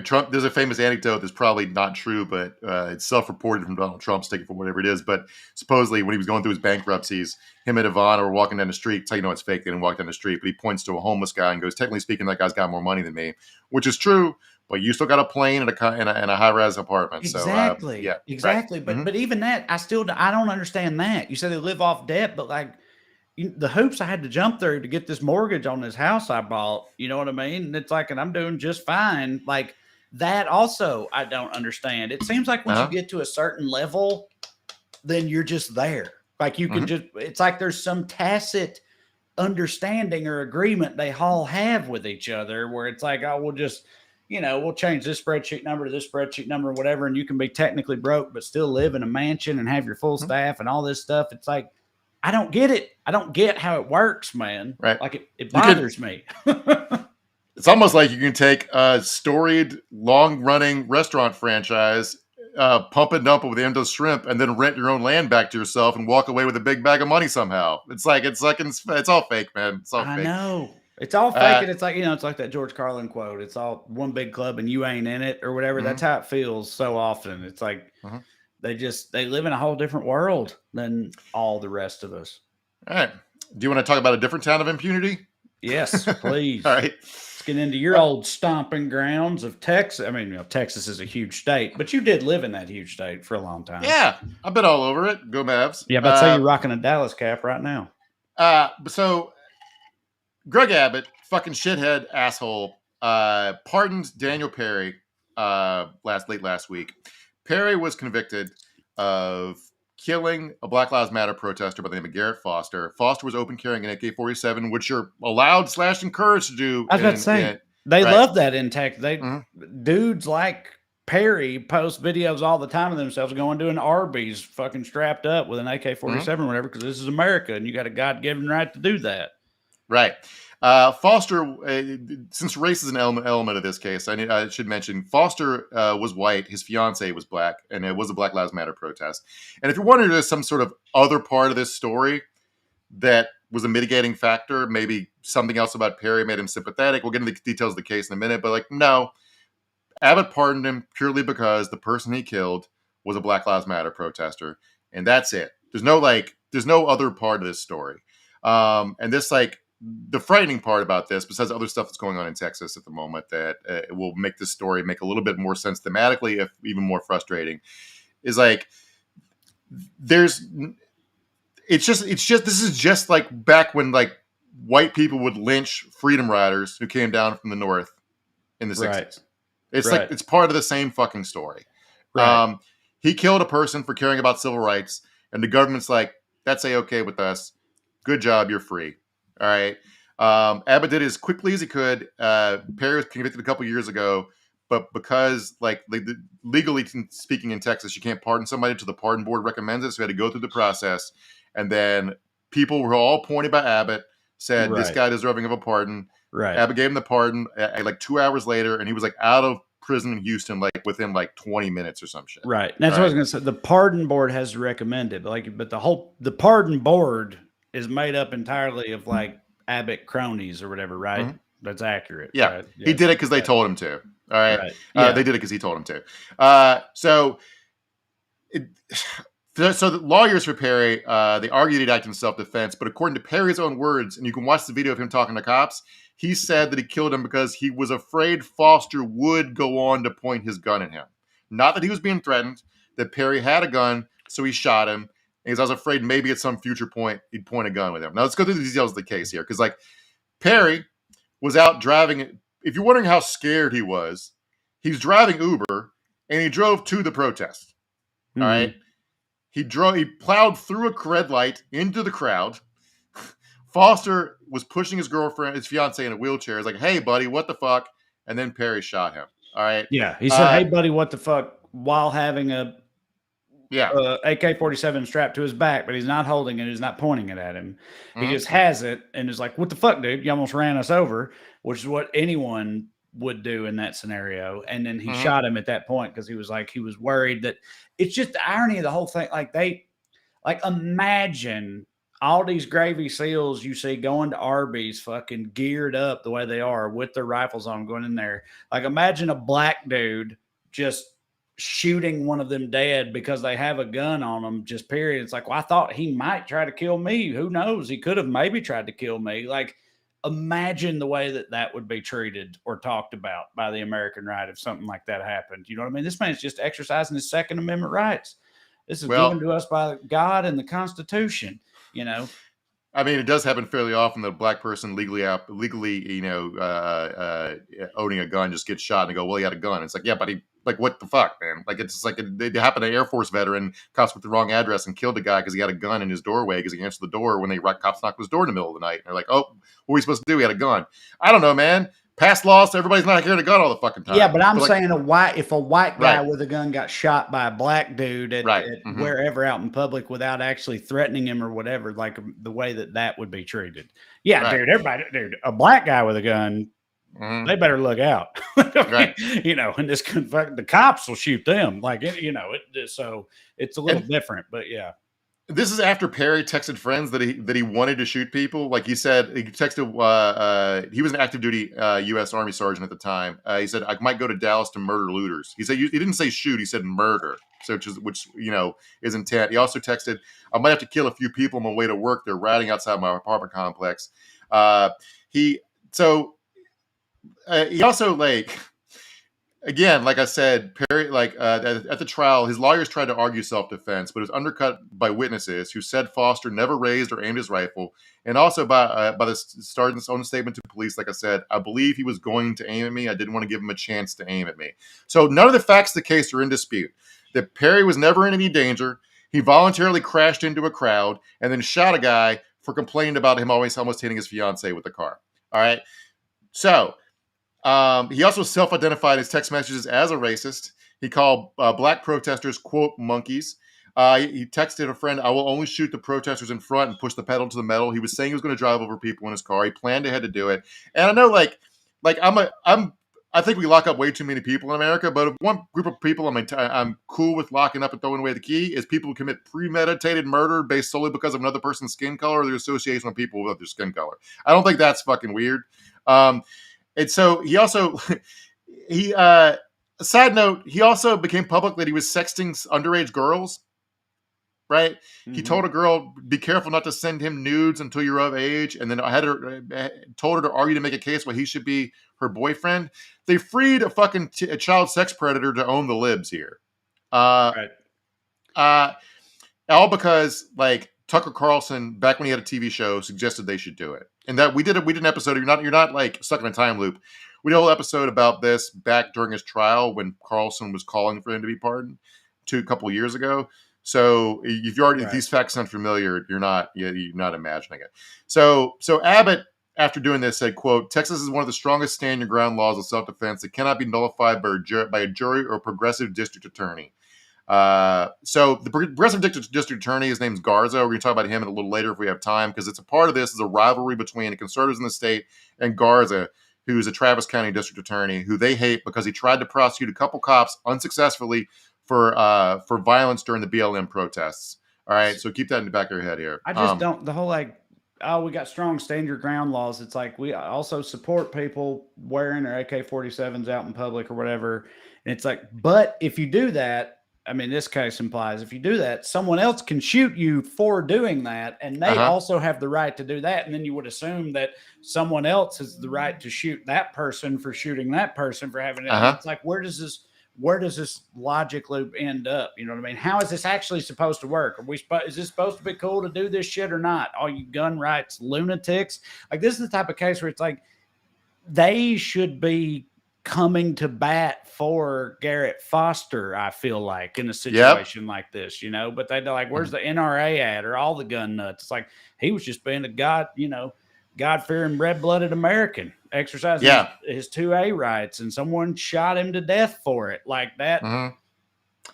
Trump, there's a famous anecdote that's probably not true, but it's self-reported from Donald Trump, taken for whatever it is. But supposedly when he was going through his bankruptcies, him and Ivana were walking down the street. So it's fake. They didn't walk down the street, but he points to a homeless guy and goes, technically speaking, that guy's got more money than me, which is true. But you still got a plane and a high-rise apartment. Exactly. So, exactly. Right. But even that, I don't understand that. You said they live off debt, but the hoops I had to jump through to get this mortgage on this house I bought, you know what I mean? And it's and I'm doing just fine. That also, I don't understand. It seems like once you get to a certain level, then you're just there. You can just, it's there's some tacit understanding or agreement they all have with each other where it's oh, we'll just, we'll change this spreadsheet number to this spreadsheet number or whatever. And you can be technically broke, but still live in a mansion and have your full staff and all this stuff. It's I don't get it. I don't get how it works, man. Right. It bothers me. It's almost like you can take a storied, long-running restaurant franchise, pump and dump it with endless shrimp, and then rent your own land back to yourself and walk away with a big bag of money somehow. It's all fake, man. It's all fake. I know. It's all fake. And it's it's like that George Carlin quote. It's all one big club and you ain't in it or whatever. That's how it feels so often. It's they live in a whole different world than all the rest of us. All right. Do you want to talk about a different town of impunity? Yes, please. All right. Let's get into your old stomping grounds of Texas. I mean, Texas is a huge state, but you did live in that huge state for a long time. Yeah. I've been all over it. Go Mavs. Yeah, but say you're rocking a Dallas cap right now. So Greg Abbott, fucking shithead asshole, pardoned Daniel Perry late last week. Perry was convicted of killing a Black Lives Matter protester by the name of Garrett Foster. Foster was open carrying an AK-47, which you're allowed / encouraged to do. I was about to say, they love that in Texas. Dudes like Perry post videos all the time of themselves going to an Arby's fucking strapped up with an AK-47 or whatever, because this is America and you got a God-given right to do that. Right. Foster, since race is an element of this case, I should mention Foster was white. His fiance was black, and it was a Black Lives Matter protest. And if you're wondering, there's some sort of other part of this story that was a mitigating factor, maybe something else about Perry made him sympathetic. We'll get into the details of the case in a minute, but no, Abbott pardoned him purely because the person he killed was a Black Lives Matter protester, and that's it. There's no other part of this story. And this the frightening part about this, besides other stuff that's going on in Texas at the moment that will make this story make a little bit more sense thematically, if even more frustrating, is this is just like back when white people would lynch freedom riders who came down from the north in the 60s. Right. It's it's part of the same fucking story. Right. He killed a person for caring about civil rights, and the government's that's A-okay with us. Good job, you're free. All right. Abbott did it as quickly as he could. Perry was convicted a couple years ago, but because legally speaking in Texas, you can't pardon somebody until the pardon board recommends it. So we had to go through the process, and then people were all appointed by Abbott said this guy deserving of a pardon. Right. Abbott gave him the pardon like 2 hours later, and he was like out of prison in Houston within 20 minutes or some shit. Right. That's what I was going to say. The pardon board has recommended, but the pardon board is made up entirely of Abbott cronies or whatever, right? Mm-hmm. That's accurate. Yeah. Right? He did it because they told him to. All right. They did it because he told him to. So the lawyers for Perry, they argued he'd acted in self-defense, but according to Perry's own words, and you can watch the video of him talking to cops, he said that he killed him because he was afraid Foster would go on to point his gun at him. Not that he was being threatened, that Perry had a gun, so he shot him, because I was afraid maybe at some future point he'd point a gun with him. Now let's go through the details of the case here, because Perry was out driving. If you're wondering how scared he was driving Uber, and he drove to the protest. Mm-hmm. All right? He plowed through a red light into the crowd. Foster was pushing his fiance in a wheelchair. He's like, "Hey, buddy, what the fuck?" And then Perry shot him. All right. Yeah. He said, "Hey, buddy, what the fuck?" while having a AK-47 strapped to his back, but he's not holding it. He's not pointing it at him. Mm-hmm. He just has it and is like, "What the fuck, dude? You almost ran us over," which is what anyone would do in that scenario. And then he shot him at that point because he was worried that it's just the irony of the whole thing. Imagine all these Gravy SEALs you see going to Arby's fucking geared up the way they are with their rifles on going in there. Imagine a black dude just shooting one of them dead because they have a gun on them, just period. It's I thought he might try to kill me. Who knows? He could have maybe tried to kill me. Imagine the way that would be treated or talked about by the American right if something like that happened. You know what I mean? This man's just exercising his Second Amendment rights. This is given to us by God and the Constitution, you know. I mean, it does happen fairly often that a black person legally, owning a gun just gets shot and they go, "Well, he had a gun." It's yeah, but what the fuck, man? It's it happened to an Air Force veteran, cops with the wrong address and killed a guy because he had a gun in his doorway because he answered the door when cops knocked on his door in the middle of the night. And they're like, "Oh, what are we supposed to do? He had a gun." I don't know, man. Past laws, everybody's not carrying a gun all the fucking time. Yeah, but I'm saying if a white guy with a gun got shot by a black dude at wherever out in public without actually threatening him or whatever, the way that would be treated. Yeah, dude, a black guy with a gun, they better look out. You know, and the cops will shoot them. So it's a little different, but yeah. This is after Perry texted friends that he wanted to shoot people. He said, he texted, he was an active duty U.S. Army sergeant at the time. He said, "I might go to Dallas to murder looters." He said, he didn't say shoot, he said murder. So which is intent. He also texted, "I might have to kill a few people on my way to work. They're riding outside my apartment complex." He also again, like I said, Perry, at the trial, his lawyers tried to argue self-defense, but it was undercut by witnesses who said Foster never raised or aimed his rifle, and also by the sergeant's own statement to police. Like I said, "I believe he was going to aim at me. I didn't want to give him a chance to aim at me." So none of the facts of the case are in dispute. That Perry was never in any danger. He voluntarily crashed into a crowd and then shot a guy for complaining about him almost hitting his fiance with the car. All right. So he also self-identified his text messages as a racist. He called black protesters, quote, monkeys. He texted a friend, "I will only shoot the protesters in front," and push the pedal to the metal. He was saying he was going to drive over people in his car. He planned ahead to do it. And I know, I think we lock up way too many people in America, but if one group of people I'm cool with locking up and throwing away the key is people who commit premeditated murder based solely because of another person's skin color or their association with people with their skin color. I don't think that's fucking weird. And so he also, a side note, he also became public that he was sexting underage girls, right? Mm-hmm. He told a girl, "Be careful not to send him nudes until you're of age." And then told her to argue to make a case why he should be her boyfriend. They freed a fucking a child sex predator to own the libs here. All because Tucker Carlson, back when he had a TV show, suggested they should do it. And that we did an episode. You're not stuck in a time loop. We did a whole episode about this back during his trial when Carlson was calling for him to be pardoned a couple of years ago. So if these facts sound familiar, you're not imagining it. So Abbott after doing this, said, quote, Texas is one of the strongest stand your ground laws of self-defense that cannot be nullified by a jury or progressive district attorney. So the progressive district attorney, his name's Garza. We're going to talk about him a little later if we have time, because it's a part of this is a rivalry between the conservatives in the state and Garza, who's a Travis County district attorney, who they hate because he tried to prosecute a couple cops unsuccessfully for violence during the BLM protests. All right, so keep that in the back of your head here. I just don't, the whole like, oh, we got strong stand your ground laws. It's like we also support people wearing their AK-47s out in public or whatever. And it's like, but if you do that, I mean, this case implies if you do that, someone else can shoot you for doing that, and they also have the right to do that. And then you would assume that someone else has the right to shoot that person for shooting that person for having it. It's like, where does this logic loop end up? You know what I mean? How is this actually supposed to work? Is this supposed to be cool to do this shit or not? All you gun rights lunatics. Like, this is the type of case where it's like they should be coming to bat for Garrett Foster, I feel like, in a situation like this, you know, but they're like, where's the NRA at, or all the gun nuts? It's like, he was just being a God-fearing, red-blooded American, exercising his 2A rights, and someone shot him to death for it. Like that.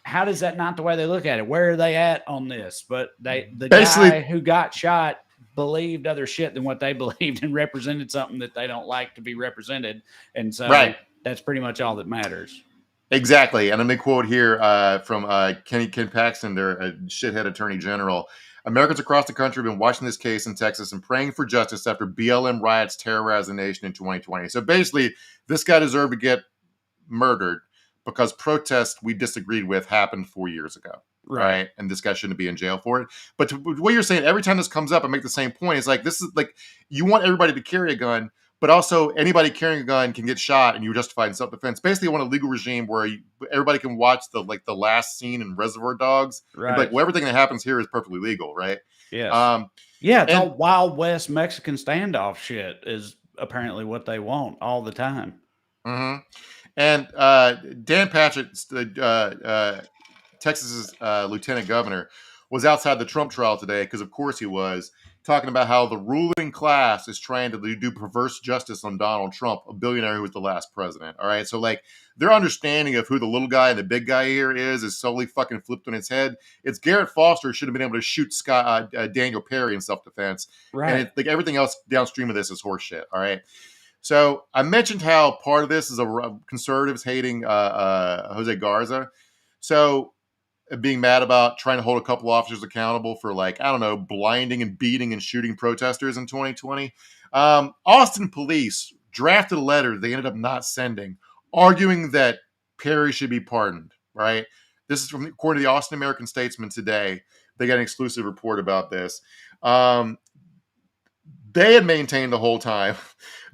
How does that not the way they look at it? Where are they at on this? But the guy who got shot believed other shit than what they believed and represented something that they don't like to be represented. And so that's pretty much all that matters. Exactly. And let me quote here from Ken Paxton, their shithead attorney general. Americans across the country have been watching this case in Texas and praying for justice after BLM riots terrorized the nation in 2020. So basically, this guy deserved to get murdered because protests we disagreed with happened 4 years ago. Right. And this guy shouldn't be in jail for it. But what you're saying, every time this comes up, I make the same point. It's like, this is like, you want everybody to carry a gun, but also anybody carrying a gun can get shot and you're justified in self-defense. Basically, I want a legal regime where everybody can watch the last scene in Reservoir Dogs. Right. Like, well, everything that happens here is perfectly legal, right? Yeah. It's all Wild West Mexican standoff shit is apparently what they want all the time. And Dan Patrick, Texas's lieutenant governor, was outside the Trump trial today because, of course, he was talking about how the ruling class is trying to do perverse justice on Donald Trump, a billionaire who was the last president. All right. So, like, their understanding of who the little guy and the big guy here is solely fucking flipped on its head. It's Garrett Foster should have been able to shoot Daniel Perry in self-defense. Right. And like everything else downstream of this is horseshit. All right. So I mentioned how part of this is a conservatives hating Jose Garza. So being mad about trying to hold a couple officers accountable for, like, I don't know, blinding and beating and shooting protesters in 2020. Austin police drafted a letter they ended up not sending, arguing that Perry should be pardoned, right? This is according to the Austin American Statesman today. They got an exclusive report about this. They had maintained the whole time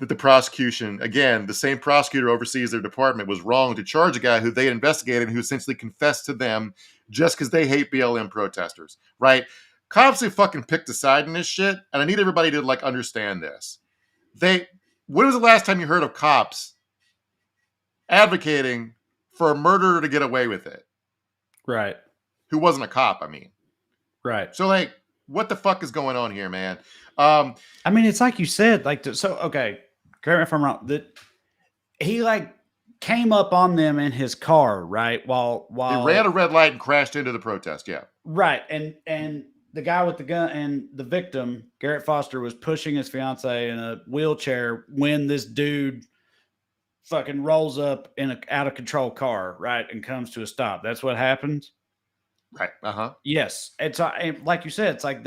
that the prosecution, again, the same prosecutor oversees their department, was wrong to charge a guy who they investigated and who essentially confessed to them just because they hate BLM protesters, right? Cops have fucking picked a side in this shit, and I need everybody to, like, understand this. When was the last time you heard of cops advocating for a murderer to get away with it? Right. Who wasn't a cop, I mean. Right. So, like, what the fuck is going on here, man? I mean, it's like you said, like, okay, correct me if I'm wrong, that he, like, came up on them in his car, right? While he ran a red light and crashed into the protest, yeah. Right. And the guy with the gun and the victim, Garrett Foster, was pushing his fiance in a wheelchair when this dude fucking rolls up in an out of control car, right? And comes to a stop. That's what happens. Right. Yes. It's like you said, it's like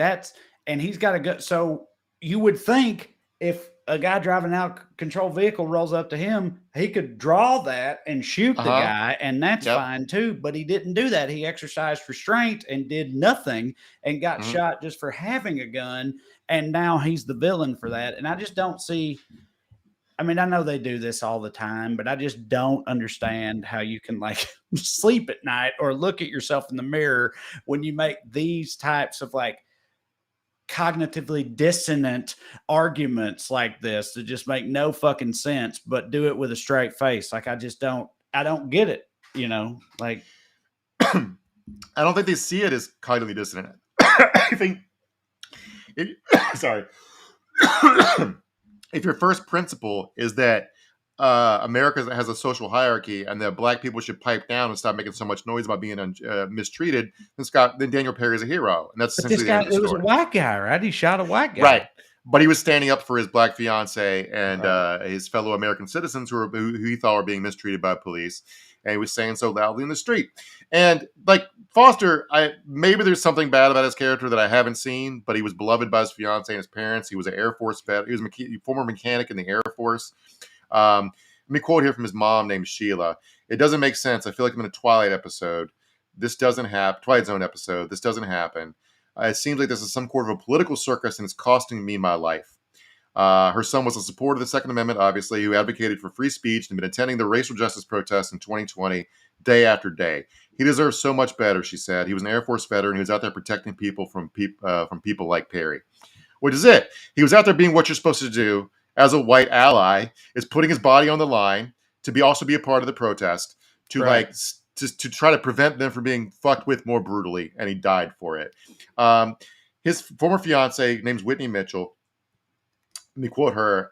and he's got a gun. So you would think if a guy driving out of control vehicle rolls up to him, he could draw that and shoot the guy, and that's fine too. But he didn't do that. He exercised restraint and did nothing and got shot just for having a gun. And now he's the villain for that. And I just don't see. I mean, I know they do this all the time, but I just don't understand how you can, like, sleep at night or look at yourself in the mirror when you make these types of, like, cognitively dissonant arguments like this that just make no fucking sense, but do it with a straight face. Like, I don't get it, you know, like. I don't think they see it as cognitively dissonant. I think sorry. if your first principle is that America has a social hierarchy and that black people should pipe down and stop making so much noise about being mistreated, then Daniel Perry is a hero, and that's But this essentially the guy, end of the it was a story. white guy, right? He shot a white guy, Right? But he was standing up for his black fiance and his fellow American citizens who he thought were being mistreated by police, and he was saying so loudly in the street. And like Foster, maybe there's something bad about his character that I haven't seen, but he was beloved by his fiance and his parents. He was an Air Force vet. He was a former mechanic in the Air Force. Let me quote here from his mom named Sheila. "It doesn't make sense. I feel like I'm in a Twilight episode. This doesn't happen. Twilight Zone episode. This doesn't happen. It seems like this is some sort of a political circus and it's costing me my life." Her son was a supporter of the Second Amendment, obviously, who advocated for free speech and been attending the racial justice protests in 2020 day after day. "He deserves so much better," she said. "He was an Air Force veteran. He was out there protecting people from people like Perry." Which is it. He was out there being what you're supposed to do as a white ally, is putting his body on the line to also be a part of the protest, to Right. to try to prevent them from being fucked with more brutally, and he died for it. His former fiance, named Whitney Mitchell, let me quote her,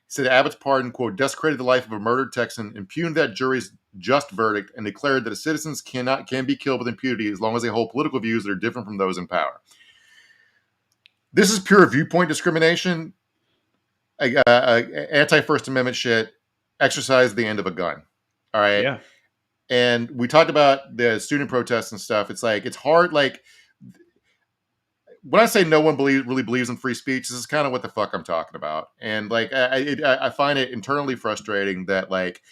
said Abbott's pardon, quote, "desecrated the life of a murdered Texan, impugned that jury's just verdict, and declared that citizens can be killed with impunity as long as they hold political views that are different from those in power." This is pure viewpoint discrimination, anti-First Amendment shit, exercised at the end of a gun. All right? Yeah. And we talked about the student protests and stuff. It's like, it's hard. Like, when I say no one really believes in free speech, this is kind of what the fuck I'm talking about. And like, I find it internally frustrating that like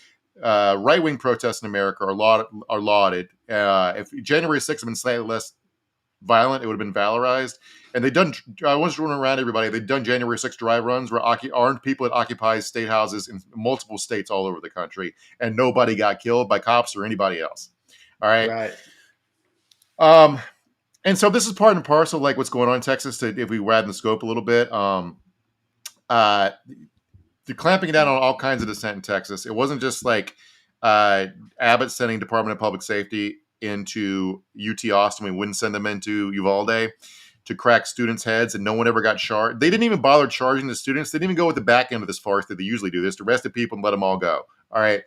right-wing protests in America are lauded. If January 6th had been slightly less violent, it would have been valorized. And I was running around everybody. They'd done January 6th dry runs where armed people had occupied state houses in multiple states all over the country, and nobody got killed by cops or anybody else. All right. Right. And so this is part and parcel of like what's going on in Texas. If we widen the scope a little bit, they're clamping down on all kinds of dissent in Texas. It wasn't just like Abbott sending Department of Public Safety into UT Austin. We wouldn't send them into Uvalde to crack students' heads, and no one ever got charged. They didn't even bother charging the students. They didn't even go with the back end of this farce that they usually do. They just arrested people and let them all go. All right.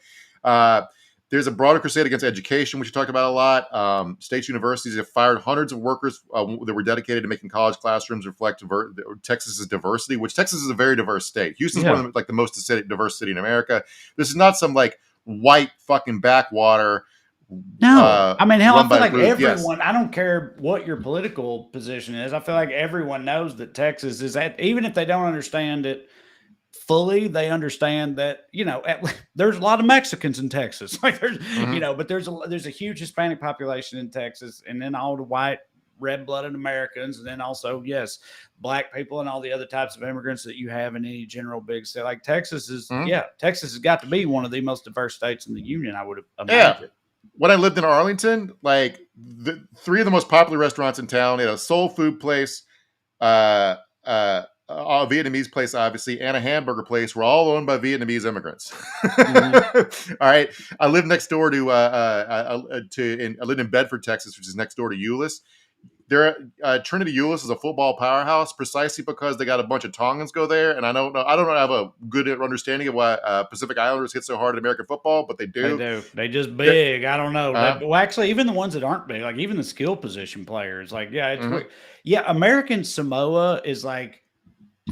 There's a broader crusade against education, which we talked about a lot. State universities have fired hundreds of workers that were dedicated to making college classrooms reflect Texas's diversity, which Texas is a very diverse state. Houston's one of the most diverse city in America. This is not some like white fucking backwater. No, I mean, hell, I feel like everyone, yes. I don't care what your political position is. I feel like everyone knows that Texas is even if they don't understand it fully, they understand that, there's a lot of Mexicans in Texas. Like there's, but there's a huge Hispanic population in Texas, and then all the white, red-blooded Americans, and then also, yes, black people and all the other types of immigrants that you have in any general big state. Like Texas is, Texas has got to be one of the most diverse states in the union, I would imagine. Yeah. When I lived in Arlington, like three of the most popular restaurants in town, they had a soul food place, a Vietnamese place, obviously, and a hamburger place were all owned by Vietnamese immigrants. Mm-hmm. All right. I lived next door I lived in Bedford, Texas, which is next door to Euless. Trinity Euless is a football powerhouse precisely because they got a bunch of Tongans go there. And I don't have a good understanding of why Pacific Islanders hit so hard at American football, but they do. They do. They just big. I don't know. Well, actually, even the ones that aren't big, like even the skill position players, like, American Samoa is like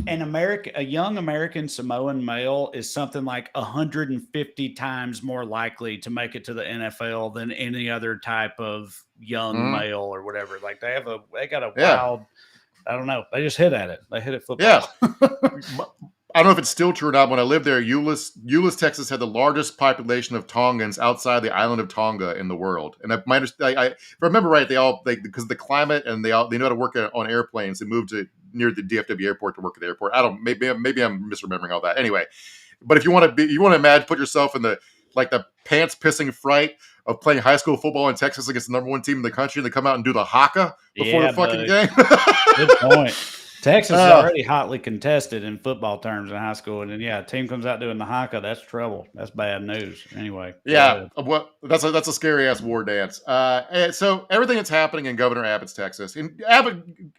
a young American Samoan male is something like 150 times more likely to make it to the NFL than any other type of young male or whatever. Like they got a wild, I don't know. They just hit at it. They hit at football. Yeah. I don't know if it's still true or not. When I lived there, Euless, Texas had the largest population of Tongans outside the island of Tonga in the world. And if I remember right, because of the climate and they know how to work on airplanes, they moved to near the DFW airport to work at the airport. Maybe I'm misremembering all that. Anyway, but if you want to imagine, put yourself in the pants pissing fright of playing high school football in Texas against the number one team in the country, and they come out and do the haka before the fucking game. Good point. Texas is already hotly contested in football terms in high school, and then a team comes out doing the haka. That's trouble. That's bad news. Anyway, well, that's a scary ass war dance. So everything that's happening in Governor Abbott's Texas, and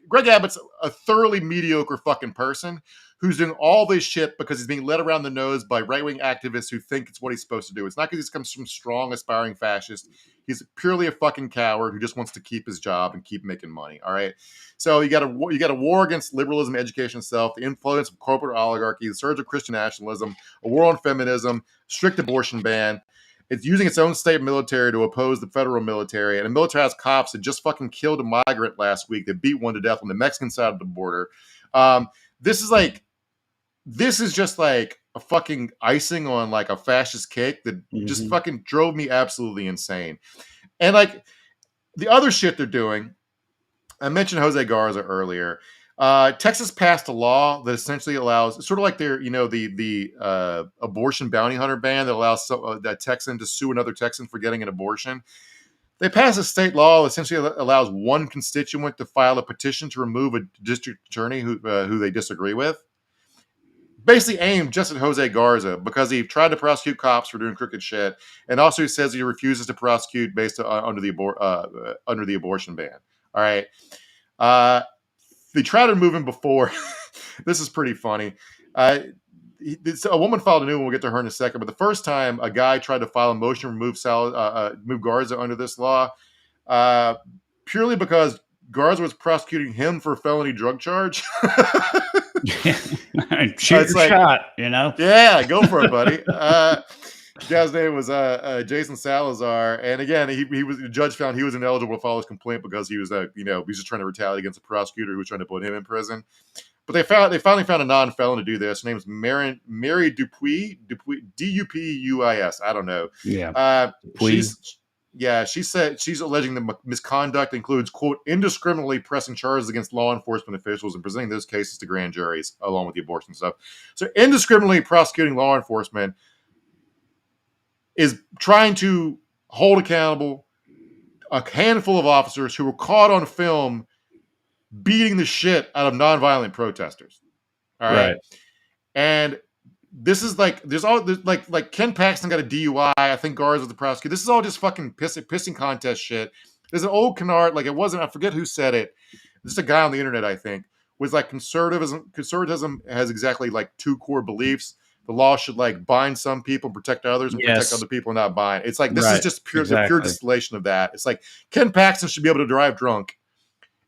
Greg Abbott's a thoroughly mediocre fucking person who's doing all this shit because he's being led around the nose by right-wing activists who think it's what he's supposed to do. It's not because he's comes from strong, aspiring fascist. He's purely a fucking coward who just wants to keep his job and keep making money. All right. So you got a war against liberalism, education itself, the influence of corporate oligarchy, the surge of Christian nationalism, a war on feminism, strict abortion ban. It's using its own state military to oppose the federal military. And the militarized cops had just fucking killed a migrant last week. They beat one to death on the Mexican side of the border. This is just like a fucking icing on like a fascist cake that just fucking drove me absolutely insane. And like the other shit they're doing, I mentioned Jose Garza earlier. Texas passed a law that essentially allows, sort of like their, the abortion bounty hunter ban that allows that Texan to sue another Texan for getting an abortion. They passed a state law that essentially allows one constituent to file a petition to remove a district attorney who they disagree with. Basically aimed just at Jose Garza because he tried to prosecute cops for doing crooked shit, and also he says he refuses to prosecute based under the abortion ban. All right. They tried to remove him before. This is pretty funny. A woman filed a new one. We'll get to her in a second. But the first time a guy tried to file a motion to move Garza under this law, purely because Garza was prosecuting him for a felony drug charge. Shoot your shot, Yeah, go for it, buddy. Guy's name was Jason Salazar, and again, the judge found he was ineligible to file his complaint because he was he was just trying to retaliate against a prosecutor who was trying to put him in prison. But they finally found a non-felon to do this. Her name is Mary Dupuis, D-U-P-U-I-S. I don't know. Yeah. She said she's alleging the misconduct includes, quote, indiscriminately pressing charges against law enforcement officials and presenting those cases to grand juries along with the abortion stuff. So indiscriminately prosecuting law enforcement is trying to hold accountable a handful of officers who were caught on film beating the shit out of nonviolent protesters. All right. And this is like, there's like Ken Paxton got a DUI. I think Garza was the prosecutor. This is all just fucking pissing contest shit. There's an old canard, like it wasn't, I forget who said it. This is a guy on the internet, I think, was like conservatism has exactly like two core beliefs. The law should like bind some people and protect others and protect other people and not bind. It's like, this is just the pure distillation of that. It's like Ken Paxton should be able to drive drunk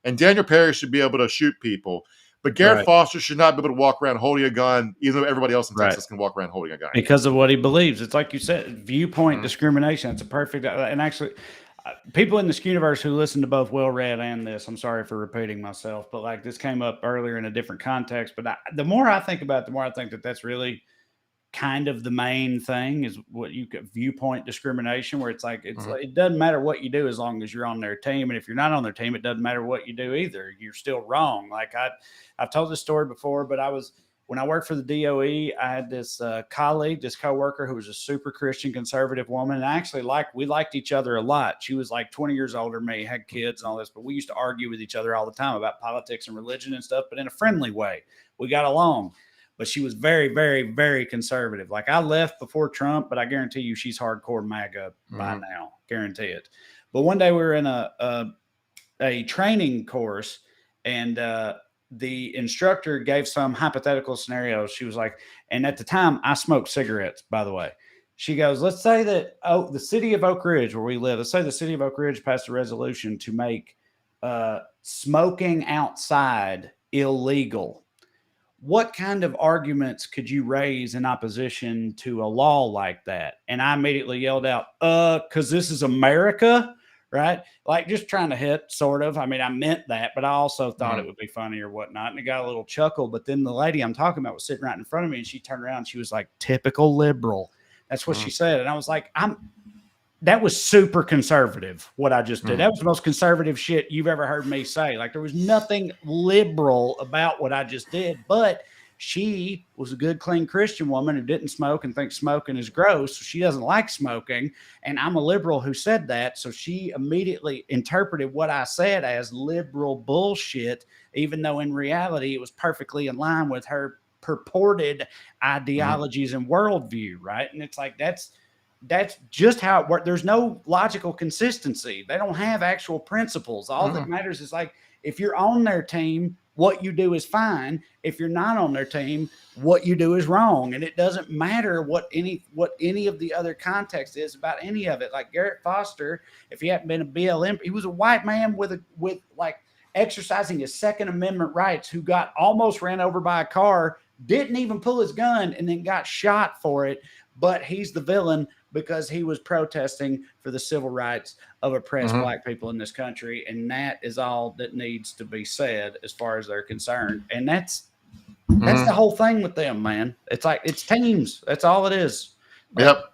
and Daniel Perry should be able to shoot people. But Garrett Foster should not be able to walk around holding a gun, even though everybody else in Texas can walk around holding a gun. Because of what he believes. It's like you said, viewpoint discrimination. It's a perfect, and actually, people in the Skewniverse who listen to both Well Read and this, I'm sorry for repeating myself, but like this came up earlier in a different context. But the more I think about it, the more I think that that's really kind of the main thing is what you could viewpoint discrimination, where it's like, it doesn't matter what you do as long as you're on their team. And if you're not on their team, it doesn't matter what you do either. You're still wrong. Like I've told this story before, but when I worked for the DOE, I had this colleague, this coworker who was a super Christian conservative woman. And actually we liked each other a lot. She was like 20 years older than me, had kids and all this, but we used to argue with each other all the time about politics and religion and stuff, but in a friendly way. We got along. But she was very, very, very conservative. Like I left before Trump, but I guarantee you she's hardcore MAGA by now. Guarantee it. But one day we were in a training course, and the instructor gave some hypothetical scenarios. She was like, and at the time I smoked cigarettes, by the way. She goes, let's say that the city of Oak Ridge, where we live, let's say the city of Oak Ridge passed a resolution to make smoking outside illegal. What kind of arguments could you raise in opposition to a law like that? And I immediately yelled out, because this is America, right? Like just trying to hit, sort of. I mean, I meant that, but I also thought it would be funny or whatnot. And it got a little chuckle. But then the lady I'm talking about was sitting right in front of me, and she turned around and she was like, typical liberal. That's what she said. And I was like, that was super conservative, what I just did. That was the most conservative shit you've ever heard me say. Like there was nothing liberal about what I just did, but she was a good, clean Christian woman who didn't smoke and thinks smoking is gross. So she doesn't like smoking. And I'm a liberal who said that. So she immediately interpreted what I said as liberal bullshit, even though in reality it was perfectly in line with her purported ideologies and worldview. Right. And it's like, that's just how it works. There's no logical consistency. They don't have actual principles. All that matters is like, if you're on their team, what you do is fine. If you're not on their team, what you do is wrong. And it doesn't matter what any of the other context is about any of it. Like Garrett Foster, if he hadn't been a BLM, he was a white man with like exercising his Second Amendment rights, who got almost ran over by a car, didn't even pull his gun, and then got shot for it. But he's the villain because he was protesting for the civil rights of oppressed black people in this country. And that is all that needs to be said as far as they're concerned. And that's the whole thing with them, man. It's like, it's teams. That's all it is. Yep.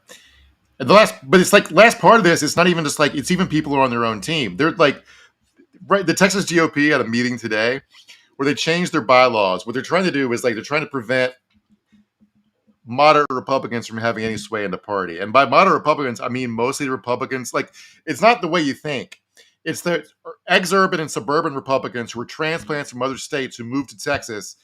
And but it's like last part of this, it's not even just like, it's even people who are on their own team. They're like, right. The Texas GOP had a meeting today where they changed their bylaws. What they're trying to do is like, they're trying to prevent moderate Republicans from having any sway in the party. And by moderate Republicans, I mean mostly the Republicans. Like, it's not the way you think. It's the exurban and suburban Republicans who are transplants from other states who moved to Texas,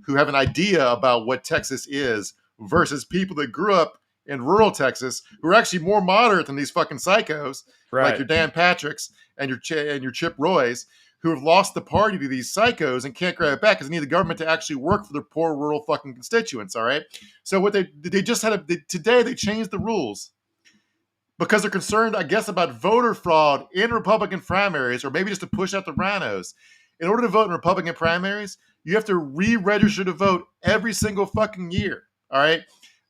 who have an idea about what Texas is, versus people that grew up in rural Texas who are actually more moderate than these fucking psychos, like your Dan Patricks and your Chip Roys, who have lost the party to these psychos and can't grab it back because they need the government to actually work for their poor rural fucking constituents. All right. So what they just had today, they changed the rules because they're concerned, I guess, about voter fraud in Republican primaries, or maybe just to push out the rhinos. In order to vote in Republican primaries, you have to re-register to vote every single fucking year. All right.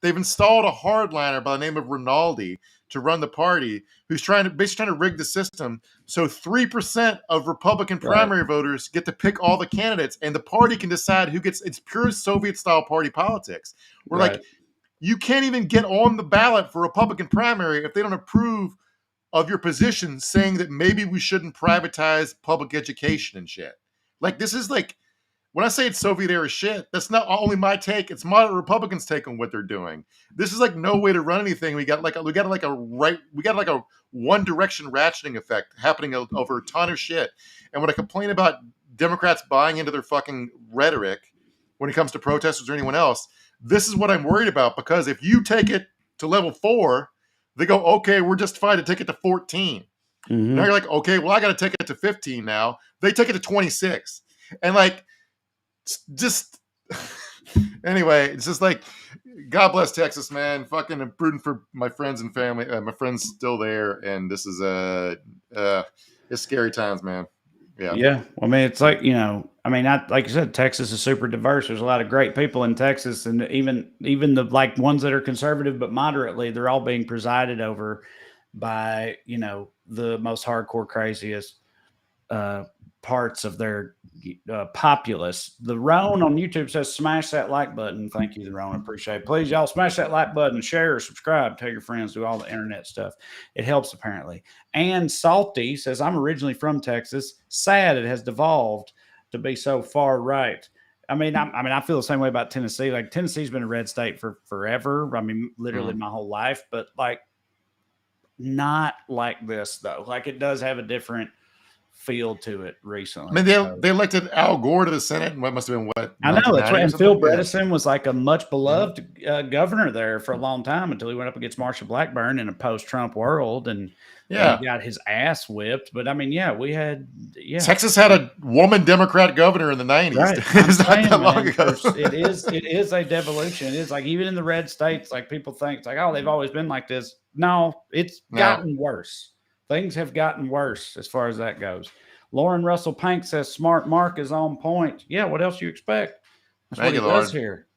They've installed a hardliner by the name of Rinaldi to run the party, who's basically trying to rig the system so 3% of Republican primary voters get to pick all the candidates, and the party can decide who gets. It's pure Soviet-style party politics. We're like, you can't even get on the ballot for Republican primary if they don't approve of your position, saying that maybe we shouldn't privatize public education and shit. Like, this is like, when I say it's Soviet era shit, that's not only my take. It's moderate Republicans' take on what they're doing. This is like no way to run anything. We got like a one direction ratcheting effect happening over a ton of shit. And when I complain about Democrats buying into their fucking rhetoric when it comes to protesters or anyone else, this is what I'm worried about, because if you take it to level 4, they go, okay, we're justified to take it to 14. Now you're like, okay, well, I got to take it to 15 now. They take it to 26. And like, just anyway, it's just like, God bless Texas, man. Fucking I'm rooting for my friends and family. My friends still there, and this is it's scary times, man. Yeah. I mean, it's like, like you said, Texas is super diverse. There's a lot of great people in Texas, and even the like ones that are conservative but moderately, they're all being presided over by the most hardcore, craziest parts of their populace. The Roan on YouTube says, smash that like button. Thank you, the Roan. Appreciate it. Please, y'all, smash that like button, share, subscribe, tell your friends, do all the internet stuff. It helps, apparently. And Salty says, I'm originally from Texas. Sad it has devolved to be so far right. I mean, I feel the same way about Tennessee. Like, Tennessee's been a red state for forever. I mean, literally my whole life, but like, not like this though. Like, it does have a different feel to it recently. I mean, they elected Al Gore to the Senate, and what must have been what? I know, that's right. And Phil Bredesen was like a much beloved governor there for a long time until he went up against Marsha Blackburn in a post-Trump world, and he got his ass whipped. But I mean, we had Texas had a woman Democrat governor in the 90s. Right. It's not that long ago. It is a devolution. It is like, even in the red states, like, people think it's like, oh, they've always been like this. No, it's gotten worse. Things have gotten worse as far as that goes. Lauren Russell Pank says, smart Mark is on point. Yeah, what else you expect? That's what he does here.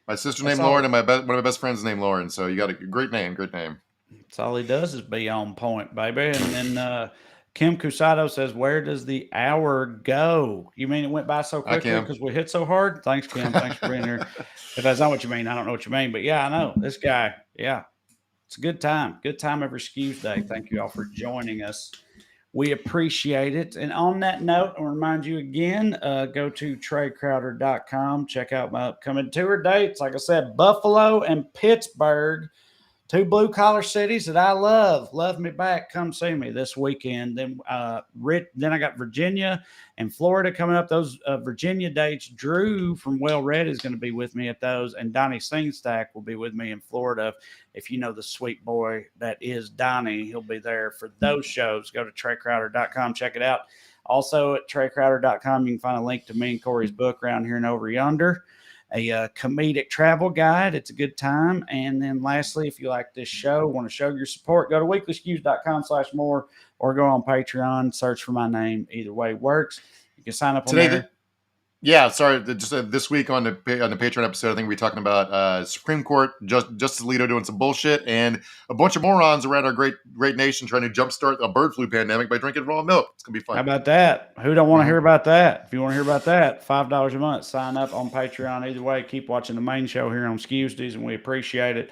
My sister named Lauren, and one of my best friends named Lauren. So you got a great name. That's all he does is be on point, baby. And then Kim Cusado says, where does the hour go? You mean it went by so quickly because we hit so hard? Thanks, Kim. Thanks for being here. If that's not what you mean, I don't know what you mean. But yeah, I know. This guy, it's a good time. Good time every Skews Day. Thank you all for joining us. We appreciate it. And on that note, I'll remind you again, go to TreyCrowder.com. Check out my upcoming tour dates. Like I said, Buffalo and Pittsburgh, 2 blue-collar cities that I love. Love me back. Come see me this weekend. Then I got Virginia and Florida coming up. Those Virginia dates, Drew from Well Read is going to be with me at those, and Donnie Singstack will be with me in Florida. If you know the sweet boy that is Donnie, he'll be there for those shows. Go to TreyCrowder.com. Check it out. Also at TreyCrowder.com, you can find a link to me and Corey's book, Around Here and Over Yonder, a comedic travel guide. It's a good time. And then lastly, if you like this show, want to show your support, go to weeklyskews.com/more or go on Patreon, search for my name. Either way works. You can sign up on there. Yeah, sorry. Just this week on the Patreon episode, I think we're talking about Supreme Court Justice Alito doing some bullshit and a bunch of morons around our great nation trying to jumpstart a bird flu pandemic by drinking raw milk. It's gonna be fun. How about that? Who don't want to hear about that? If you want to hear about that, $5 a month. Sign up on Patreon. Either way, keep watching the main show here on Skews, and we appreciate it.